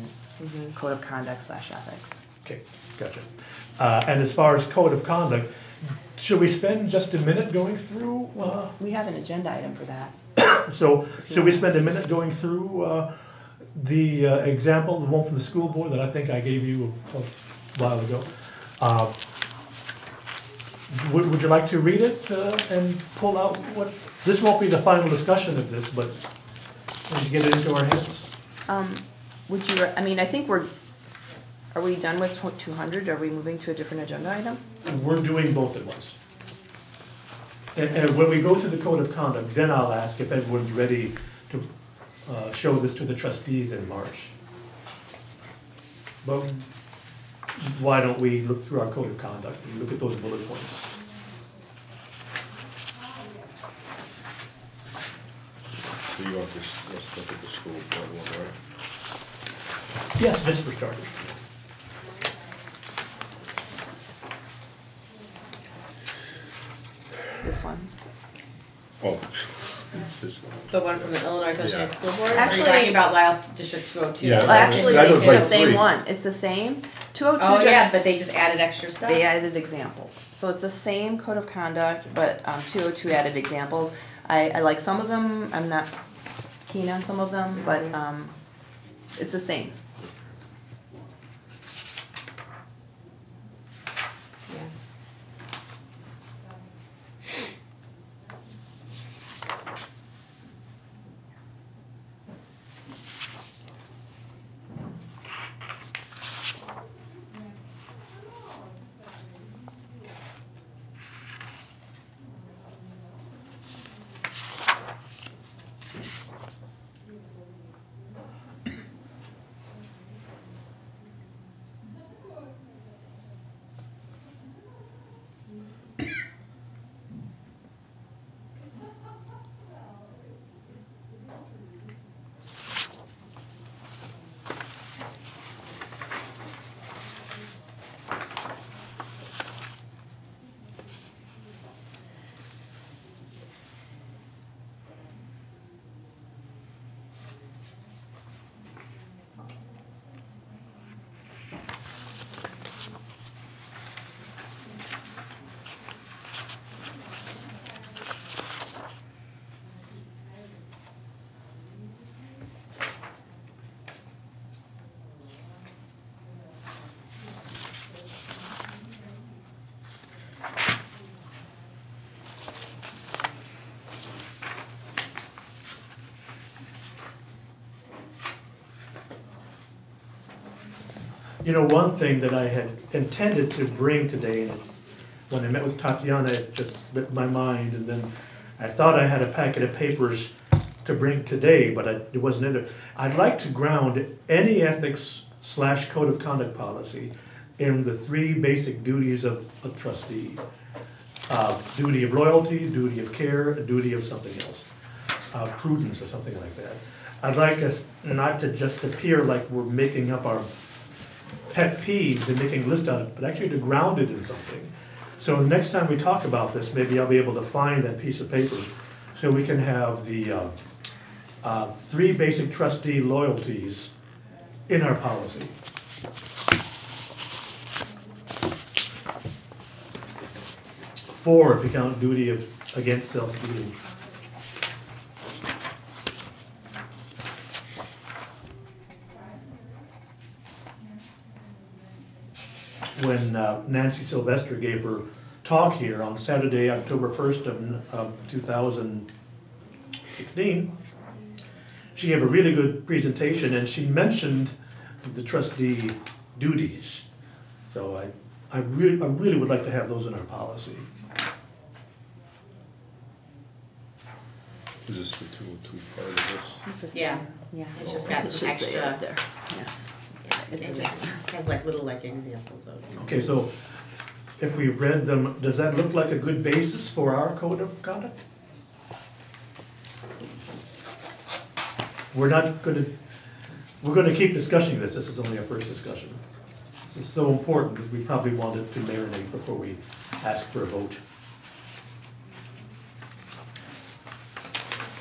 code of conduct / ethics. Okay, gotcha. And as far as code of conduct, should we spend just a minute going through? We have an agenda item for that. So should we spend a minute going through the example, the one from the school board that I think I gave you a while ago? Would you like to read it and pull out what, this won't be the final discussion of this, but when you get it into our heads? Would you, I mean, I think are we done with 200? Are we moving to a different agenda item? We're doing both at once. And when we go through the code of conduct, then I'll ask if everyone's ready to show this to the trustees in March. But why don't we look through our code of conduct and look at those bullet points? So you want this, let's look at the school board one, right? Yes, just for starters. This one? Oh, this one. The one from the Illinois Association of Yeah. School Board? Or are Actually- you talking about Lisle District 202? Yeah, Well, actually, that was it's like the same 3. one. It's the same. 202 Oh, just, yeah, but they just added extra stuff? they added examples. So it's the same code of conduct, but 202 added examples. I like some of them. I'm not keen on some of them, but it's the same. Yeah. You know, one thing that I had intended to bring today, and when I met with Tatiana, it just slipped my mind, and then I thought I had a packet of papers to bring today, but it wasn't in there. I'd like to ground any ethics/code of conduct policy in the three basic duties of a trustee. Duty of loyalty, duty of care, a duty of something else. Prudence or something like that. I'd like us not to just appear like we're making up our pet peeves and making a list out of it, but actually to ground it in something. So next time we talk about this, maybe I'll be able to find that piece of paper so we can have the three basic trustee loyalties in our policy. Four, if you count duty of against self-dealing. When Nancy Sylvester gave her talk here on Saturday, October 1st of 2016, she gave a really good presentation, and she mentioned the trustee duties. So I really would like to have those in our policy. Is this the 202 part of this? It's the same. Yeah. Yeah. It's just got It some should say it up extra, there. Yeah. it just has like little like examples of. Okay, so if we read them, does that look like a good basis for our code of conduct? We're gonna keep discussing this. This is only our first discussion. This is so important that we probably want it to marinate before we ask for a vote.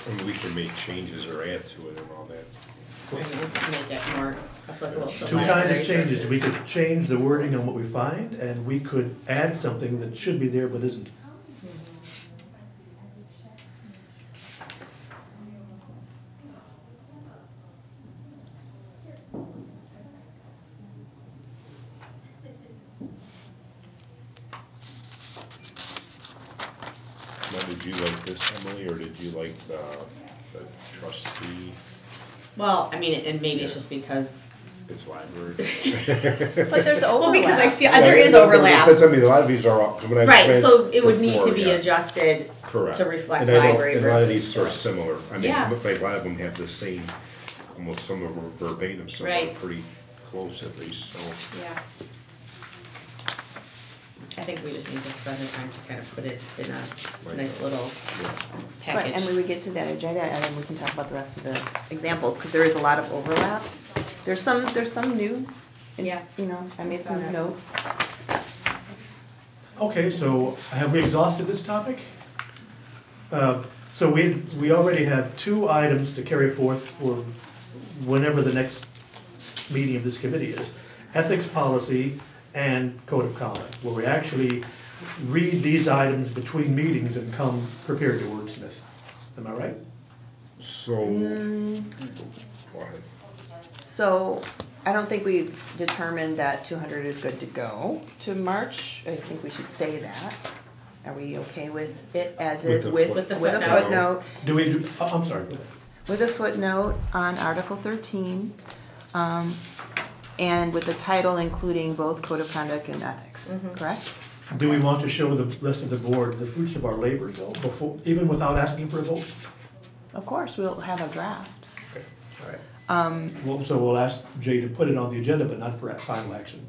And we can make changes or add to it and all that. And to make it more applicable to Two kinds library of changes. sources. We could change the wording on what we find, and we could add something that should be there but isn't. Now, did you like this, Emily, or did you like the trustee? Well, I mean, and maybe it's just because, It's library. But there's overlap. well, because I feel, there is overlap. That's, I mean, a lot of these are, when I Right, read so it would need to before, be yeah. adjusted Correct. to reflect And I know- library and a lot of versus these are store. similar. I mean, Yeah. look like a lot of them have the same, almost some of them are verbatim, some are Right. pretty close at least, so. Yeah. I think we just need to spend the time to kind of put it in a Right. nice little Right, package. and when we get to that agenda, and then we can talk about the rest of the examples, because there is a lot of overlap. There's some new, and, Yeah. you know, I made some Saw that. notes. Okay, so have we exhausted this topic? So we already have two items to carry forth for whenever the next meeting of this committee is. Ethics policy and code of conduct, where we actually read these items between meetings and come prepared to wordsmith. Am I right? So, go ahead. So, I don't think we've determined that 200 is good to go to March. I think we should say that. Are we okay with it as With is the with With the a footnote. footnote? Do we do, I'm sorry. go ahead. With a footnote on Article 13, and with the title including both code of conduct and ethics, correct? Do we want to show the rest of the board the fruits of our labor though, before, even without asking for a vote? Of course, we'll have a draft. Okay, all right. Well, so we'll ask Jay to put it on the agenda, but not for final action.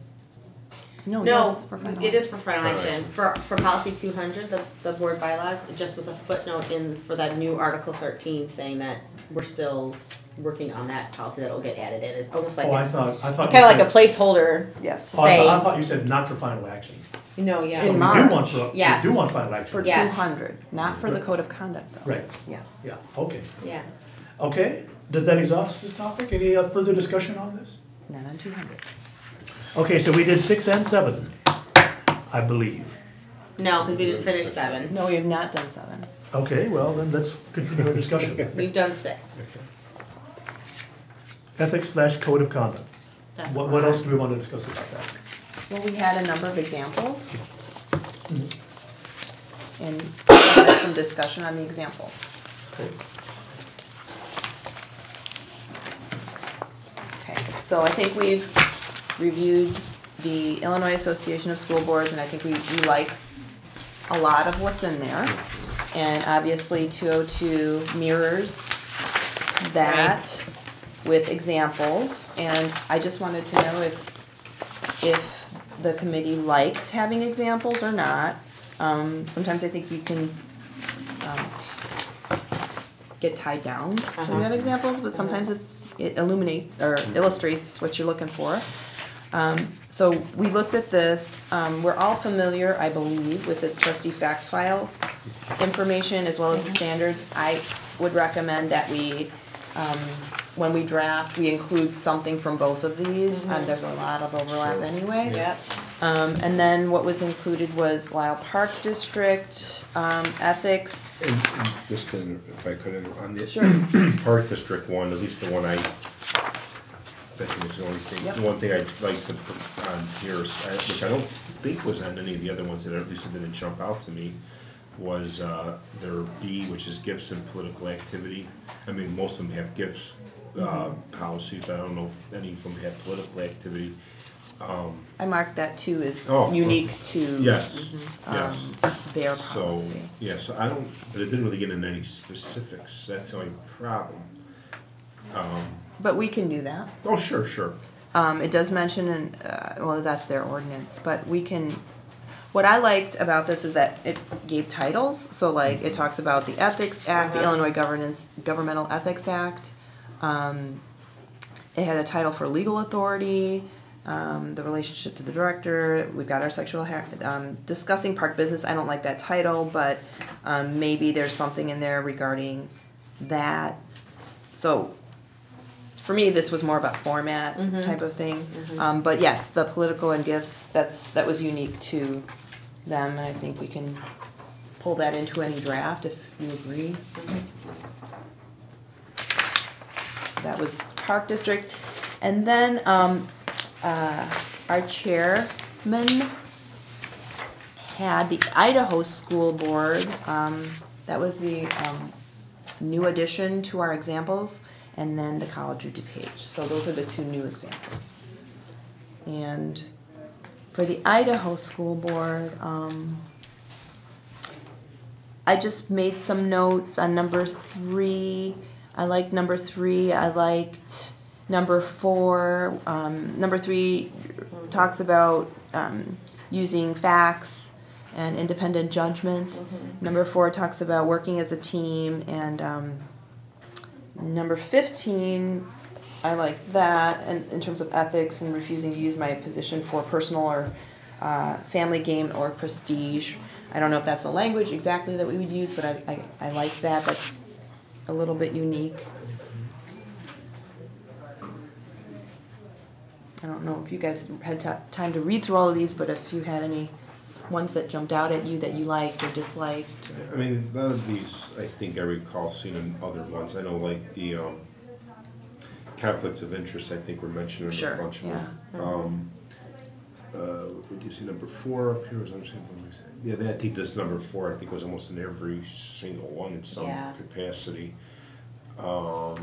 No, No, yes, for final it is for final Alright. action. For policy 200, the board bylaws, just with a footnote in for that new Article 13 saying that we're still working on that policy that'll get added in. It's almost like Oh, I it's thought. kind of like a placeholder. Yes. Oh, I say- thought you said not for final action. No, yeah. In We March. do want, for- we Yes. do want final action. For Yes. 200, not for the code of conduct though. Right, Yes. yeah, okay. Yeah. Okay, does that exhaust the topic? Any further discussion on this? Not on 200. Okay, so we did 6 and 7, I believe. No, because we didn't finish 7. No, we have not done 7. Okay, well, then let's continue our discussion. We've done 6. Ethics/code of conduct. What else do we want to discuss about that? Well, we had a number of examples. And had some discussion on the examples. Okay. Okay, so I think we've reviewed the Illinois Association of School Boards, and I think we like a lot of what's in there. And obviously 202 mirrors that with examples, and I just wanted to know if the committee liked having examples or not. Sometimes I think you can get tied down when you have examples, but sometimes it illuminates or illustrates what you're looking for. So we looked at this. We're all familiar, I believe, with the trustee facts file information as well as the standards. I would recommend that we, when we draft, we include something from both of these. And there's a lot of overlap anyway. Yeah. And then what was included was Lisle Park District, ethics. And just if I could, on the Sure. Park District one, at least the one I think is the only thing, Yep. the one thing I'd like to put on here, which I don't think was on any of the other ones that at least it didn't jump out to me, was their B, which is gifts and political activity. I mean, most of them have gifts policies, but I don't know if any of them have political activity. I marked that too as Oh, unique to Yes, yes. their So, policy. yeah, so I don't, but it didn't really get into any specifics, that's the only problem. But we can do that. Oh, sure, sure. It does mention, well, that's their ordinance, but we can, what I liked about this is that it gave titles. So like it talks about the Ethics Act, the Illinois Governmental Ethics Act. It had a title for legal authority, the relationship to the director. We've got our sexual, discussing park business. I don't like that title, but maybe there's something in there regarding that. So for me, this was more about format type of thing. But yes, the political and gifts, that was unique to them. And I think we can pull that into any draft if you agree. That was Park District. And then our chairman had the Idaho School Board. That was the new addition to our examples. And then the College of DuPage. So those are the two new examples. And for the Idaho School Board, I just made some notes on number 3. I liked number 3. I liked number 4. Number 3 talks about using facts and independent judgment. Number 4 talks about working as a team, and number 15, I like that, and in terms of ethics and refusing to use my position for personal or family gain or prestige. I don't know if that's the language exactly that we would use, but I like that. That's a little bit unique. I don't know if you guys had time to read through all of these, but if you had any ones that jumped out at you that you liked or disliked. I mean, a lot of these, I think I recall seeing in other ones. I know like the conflicts of interest, I think were mentioned in a bunch of them. Did you see number 4 up here? Yeah, I think this number 4, I think was almost in every single one in some capacity. I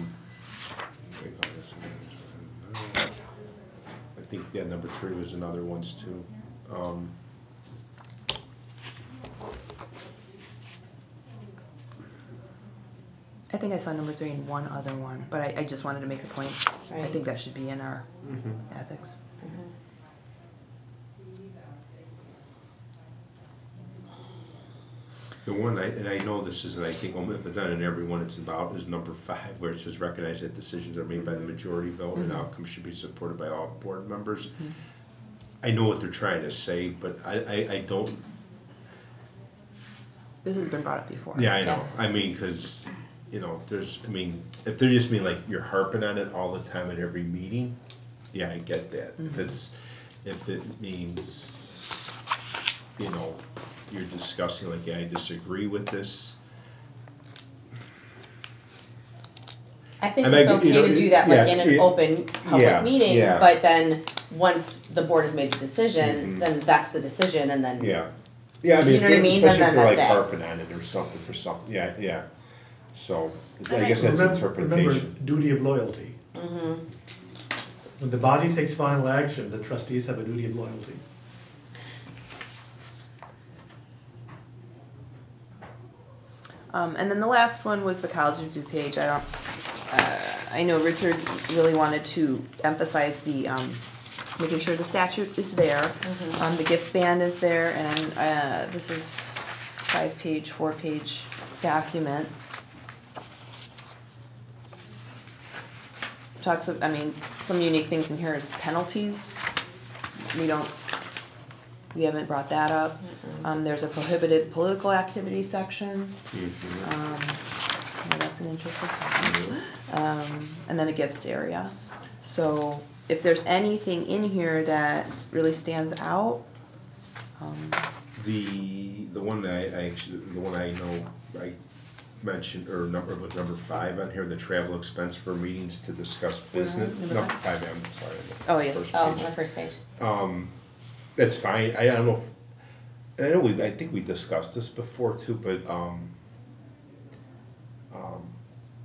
think, yeah, number 3 was in other ones too. I think I saw number 3 in one other one, but I just wanted to make the point. I think that should be in our ethics. The one, and I know this isn't, I think, if it's not in every one it's about, is number 5, where it says recognize that decisions are made by the majority vote and outcomes should be supported by all board members. I know what they're trying to say, but I don't. This has been brought up before. Yeah, I know. Yes. I mean, because, you know, if they're just mean like you're harping on it all the time at every meeting, yeah, I get that. If it means, you know, you're discussing like, yeah, I disagree with this. I think And it's I- okay you know, to do that like in an yeah, open public yeah, meeting, yeah. but then once the board has made a decision, then that's the decision, and then Yeah. Yeah, I mean, You know what I mean? Then especially if they're like that's it. harping on it or something for something. Yeah, yeah. So I guess that's interpretation. Remember, duty of loyalty. When the body takes final action, the trustees have a duty of loyalty. And then the last one was the College of DuPage. I know Richard really wanted to emphasize the, making sure the statute is there. The gift ban is there, and this is 4-page document. Talks of, some unique things in here is penalties. We haven't brought that up. There's a prohibited political activity section. That's an interesting topic. And then a gifts area. So if there's anything in here that really stands out, The one I know I mentioned, or number 5 on here, the travel expense for meetings to discuss business. Number No, 5? 5M, sorry. Oh, yes. First Oh, on page. the first page. That's fine. I don't know. And I know I think we discussed this before too, but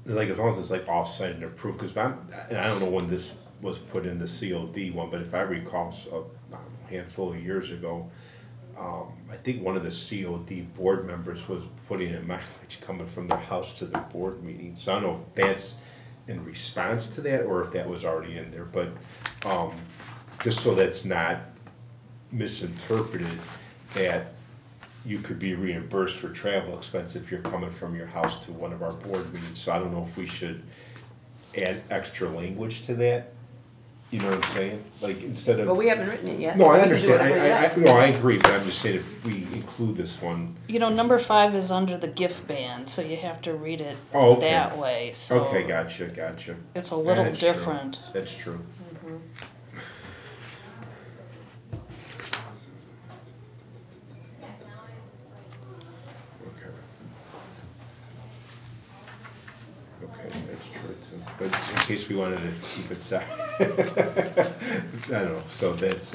like as long as it's like offsite and approved, because and I don't know when this was put in the COD one, but if I recall, a handful of years ago, I think one of the COD board members was putting in mileage coming from their house to the board meeting. So I don't know if that's in response to that or if that was already in there, but just so that's not misinterpreted, that you could be reimbursed for travel expense if you're coming from your house to one of our board meetings. So I don't know if we should add extra language to that. You know what I'm saying? Like instead of. but we haven't written it yet. No, so I we can do understand. whatever we like. I agree, but I'm just saying if we include this one. Number 5 is under the gift ban, so you have to read it Oh, okay. that way, so. Okay, gotcha. It's a little That's true. different. That's true. Okay, that's true too. But in case we wanted to keep it separate, I don't know. So that's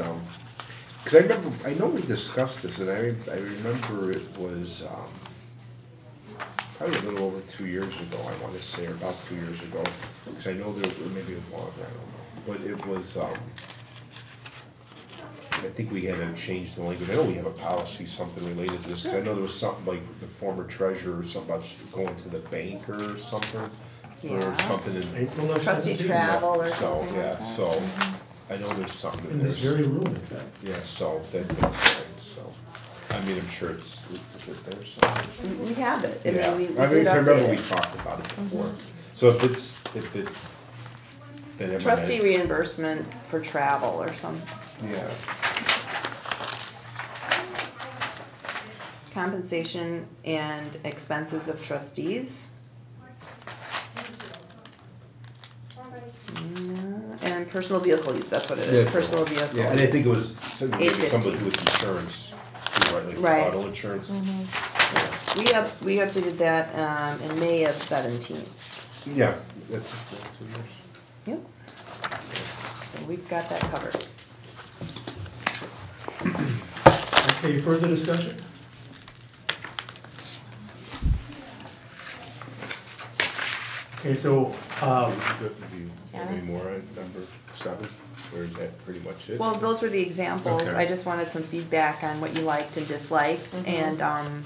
because I know we discussed this, and I remember it was probably a little over 2 years ago. I want to say, or about 2 years ago, because I know maybe it was longer. I don't know, but it was. I think we had to change the language. I know we have a policy, something related to this, 'cause I know there was something like the former treasurer or something about going to the bank or something. Or Yeah. something in. April of Trustee 17. travel or So, something yeah, like that. so, I know there's something In in there. this very room, in fact. Yeah, so that's fine, so, I mean, I'm sure is it there somewhere? We have it. Yeah, We I did I remember update we it. talked about it before. So if it's, then it might. Trustee reimbursement for travel or something. Yeah, Compensation and expenses of trustees. And personal vehicle use, that's what it is, Yeah, personal vehicle. yeah, and I think it was maybe something to 850. do with insurance, too, right, like Right. auto insurance. Yes. We updated that in May of 17. Yeah, that's 2 years. Yep. So we've got that covered. Okay, further discussion? Okay, so, Do you have any more on number 7, or is that pretty much it? Well, those were the examples. Okay. I just wanted some feedback on what you liked and disliked. And I'm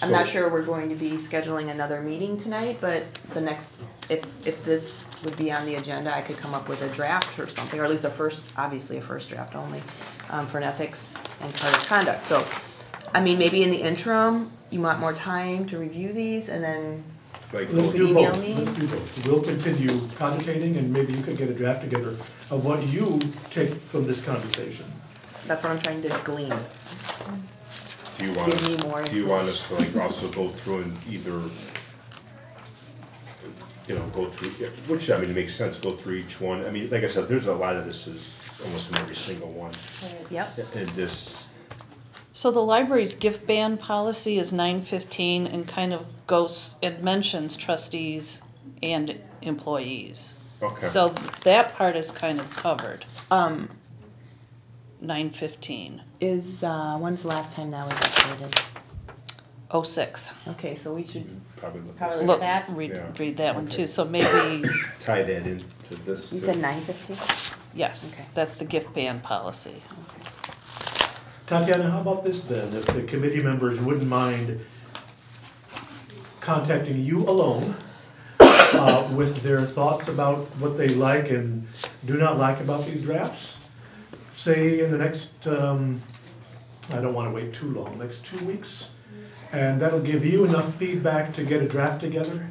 not So- sure we're going to be scheduling another meeting tonight, but the next, if this would be on the agenda, I could come up with a draft or something, or at least obviously a first draft only, for an ethics and code of conduct. So, maybe in the interim, you want more time to review these and then, Like, let's could do email both, me? let's do both. We'll continue cogitating, and maybe you could get a draft together of what you take from this conversation. that's what I'm trying to glean. do you want give me more us, do you want us to like also go through and either, go through, which, it makes sense, go through each one. Like I said, there's a lot of this is almost in every single one. Yep. And this, So the library's gift ban policy is 915 and kind of it mentions trustees and employees. okay. So that part is kind of covered, 915. When's the last time that was updated? 06. Okay, so we should, Probably look Probably at look at that. Read, Yeah. read that one Okay. too, so maybe, tie that into this. you too. said 9:50? yes, Okay. that's the gift ban policy. Tatiana, how about this then? If the committee members wouldn't mind contacting you alone with their thoughts about what they like and do not like about these drafts, say in the next, I don't wanna wait too long, next 2 weeks, and that'll give you enough feedback to get a draft together,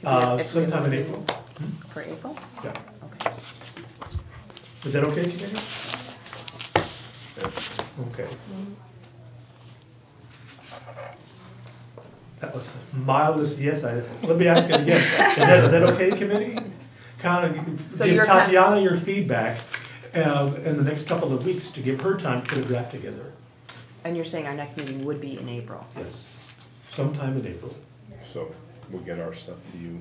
If we- sometime in April. For April? Yeah. Okay. Is that okay, Kenny? Okay. That was the mildest yes, let me ask it again. Is that okay, committee? Kind So of give you're Tatiana your feedback in the next couple of weeks to give her time to put a draft together. And you're saying our next meeting would be in April? Yes, sometime in April. So we'll get our stuff to you.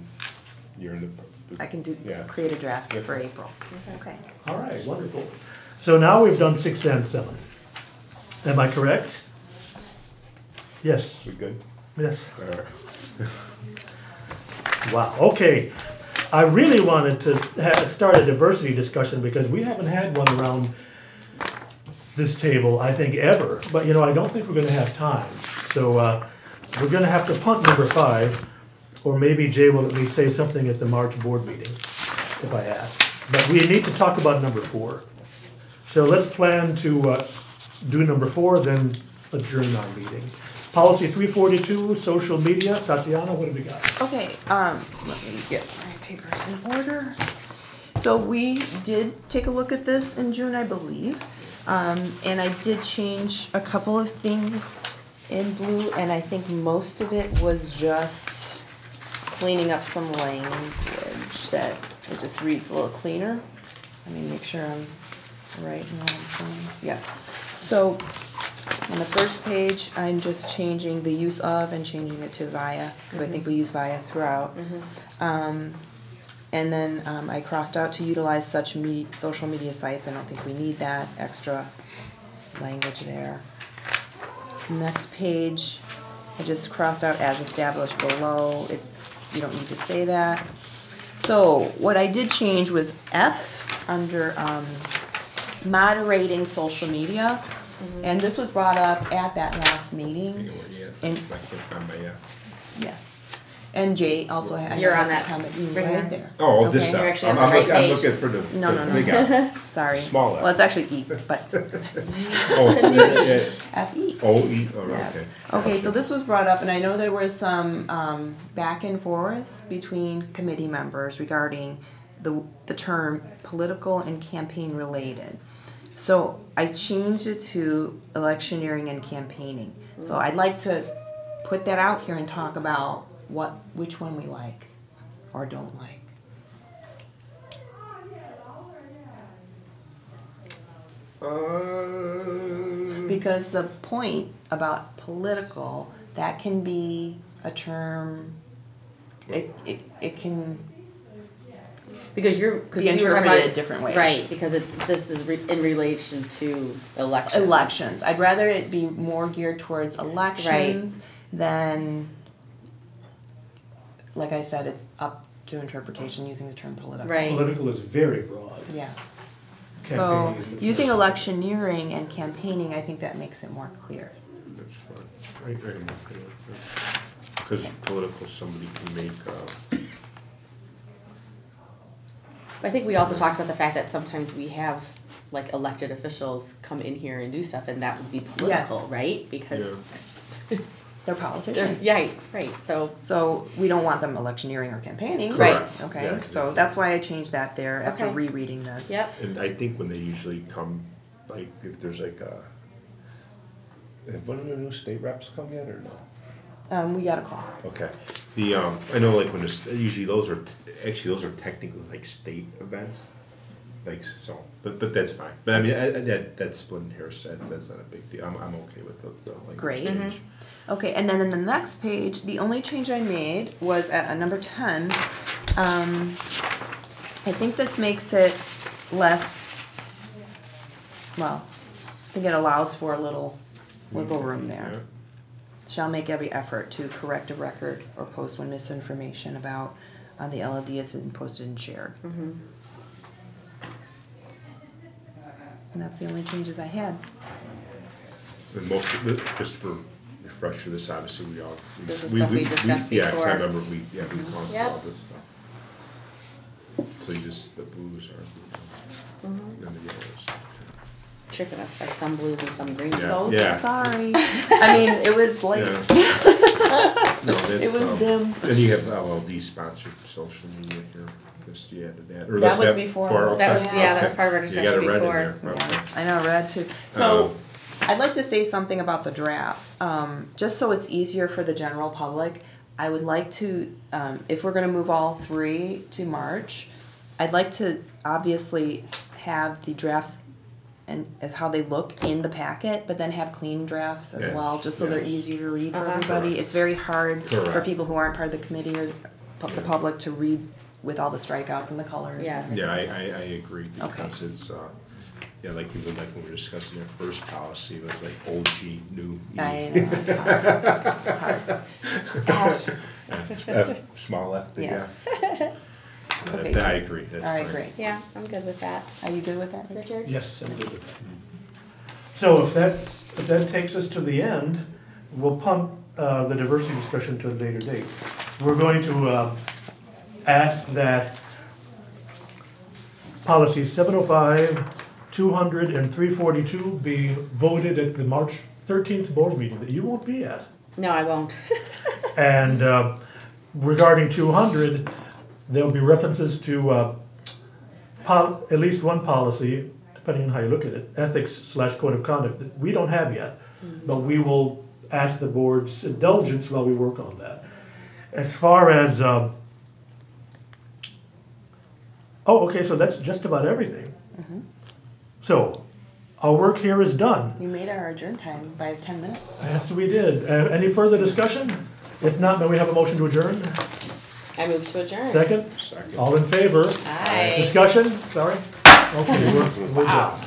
You're in the. I can do, Yeah. create a draft Yeah. for April. Okay. All right, wonderful. So now we've done 6 and 7. Am I correct? Yes, We good? yes. All right. Wow, okay. I really wanted to start a diversity discussion because we haven't had one around this table, I think, ever. But, you know, I don't think we're gonna have time. So, we're gonna have to punt number 5, or maybe Jay will at least say something at the March board meeting, if I ask. But we need to talk about number 4. So let's plan to do number 4, then adjourn our meeting. Policy 342, social media. Tatiana, what do we got? Okay, let me get my papers in order. So we did take a look at this in June, I believe. And I did change a couple of things in blue, and I think most of it was just cleaning up some language that it just reads a little cleaner. Let me make sure I'm right in what I'm saying. Yeah. So on the first page, I'm just changing the use of and changing it to via, because I think we use via throughout. And then I crossed out to utilize such social media sites. I don't think we need that extra language there. Next page, I just crossed out as established below. You don't need to say that. So what I did change was F under moderating social media. And this was brought up at that last meeting. And yes. And Jay also had. You're on a that comment right right here. there. Oh, this Okay. stuff. You're actually on I'm the right looking, I'm page. looking for the. No, the no, big no. F. Sorry. Small F. Well, it's actually E, but Oh, yeah. F-E. O, E, oh, Yes. okay. Okay, so this was brought up, and I know there was some back and forth between committee members regarding the term political and campaign related. So I changed it to electioneering and campaigning. So I'd like to put that out here and talk about which one we like or don't like. Because the point about political, that can be a term, it can Because be you were talking interpreted about different ways. right? Because this is in relation to elections. Elections. I'd rather it be more geared towards elections than, like I said, it's up to interpretation using the term political. Right. Political is very broad. Yes. So Campaigning is much using more- electioneering and campaigning, I think that makes it more clear. That's fine. I can look at it. Because political, somebody can make, I think we also talked about the fact that sometimes we have like elected officials come in here and do stuff, and that would be political, Yes. right? Because yeah. They're politicians. yeah, right. So we don't want them electioneering or campaigning. Right. Okay, Yeah. so that's why I changed that there after Okay. rereading this. Yep. And I think when they usually come, like, if there's like a, have one of the new state reps come yet or no? We got a call. Okay. I know like when usually those are technically like state events. Like, so, but that's fine. But I mean, that's splitting hairs, that's not a big deal. I'm okay with the like Great. change. Okay, and then in the next page, the only change I made was at number 10. I think this makes it less, well, I think it allows for a little wiggle room there. shall make every effort to correct a record or post when misinformation about the LLD has been posted and shared. And that's the only changes I had. And most of it, just for refresher, this obviously we all. This is stuff we discussed Yeah, 'cause before. I remember we've gone through Yep. all this stuff. So you just, the blues are, and the yellows. Tricking us by some blues and some greens. Yeah. So Yeah. sorry. I mean, it was like, Yeah. No, that's, it was dim. And you have LLD sponsored social media here, just you added that. Or That that's was before. That was, okay. yeah, that was part of our You discussion got it read in before. there. Okay. Yes, I know, red too. So, I'd like to say something about the drafts. Just so it's easier for the general public, I would like to, if we're gonna move all three to March, I'd like to obviously have the drafts and as how they look in the packet, but then have clean drafts as Yeah. well, just so they're Yeah. easier to read for Uh-huh. everybody. Correct. It's very hard for Correct. people who aren't part of the committee or the public to read with all the strikeouts and the colors. Yes. Yeah, I agree, Okay. because it's, yeah, like even like when we were discussing that first policy, it was like old G, new E. I know, it's hard. It's hard. F, small f, yeah. Yes. Yeah, Okay. I agree, that's All right, fine. great. Yeah, I'm good with that. Are you good with that, Richard? Richard? Yes, I'm good with that. So if that takes us to the end, we'll pump the diversity discussion to a later date. We're going to ask that policies 705, 200, and 342 be voted at the March 13th board meeting that you won't be at. No, I won't. And regarding 200, there'll be references to at least one policy, depending on how you look at it, ethics/code of conduct that we don't have yet, but we will ask the board's indulgence while we work on that. As far as, okay, so that's just about everything. So, our work here is done. We made our adjourn time by 10 minutes. Yes, we did. Any further discussion? If not, may we have a motion to adjourn? I move to adjourn. Second? Second. All in favor? Aye. Discussion? Sorry? Okay, we're done.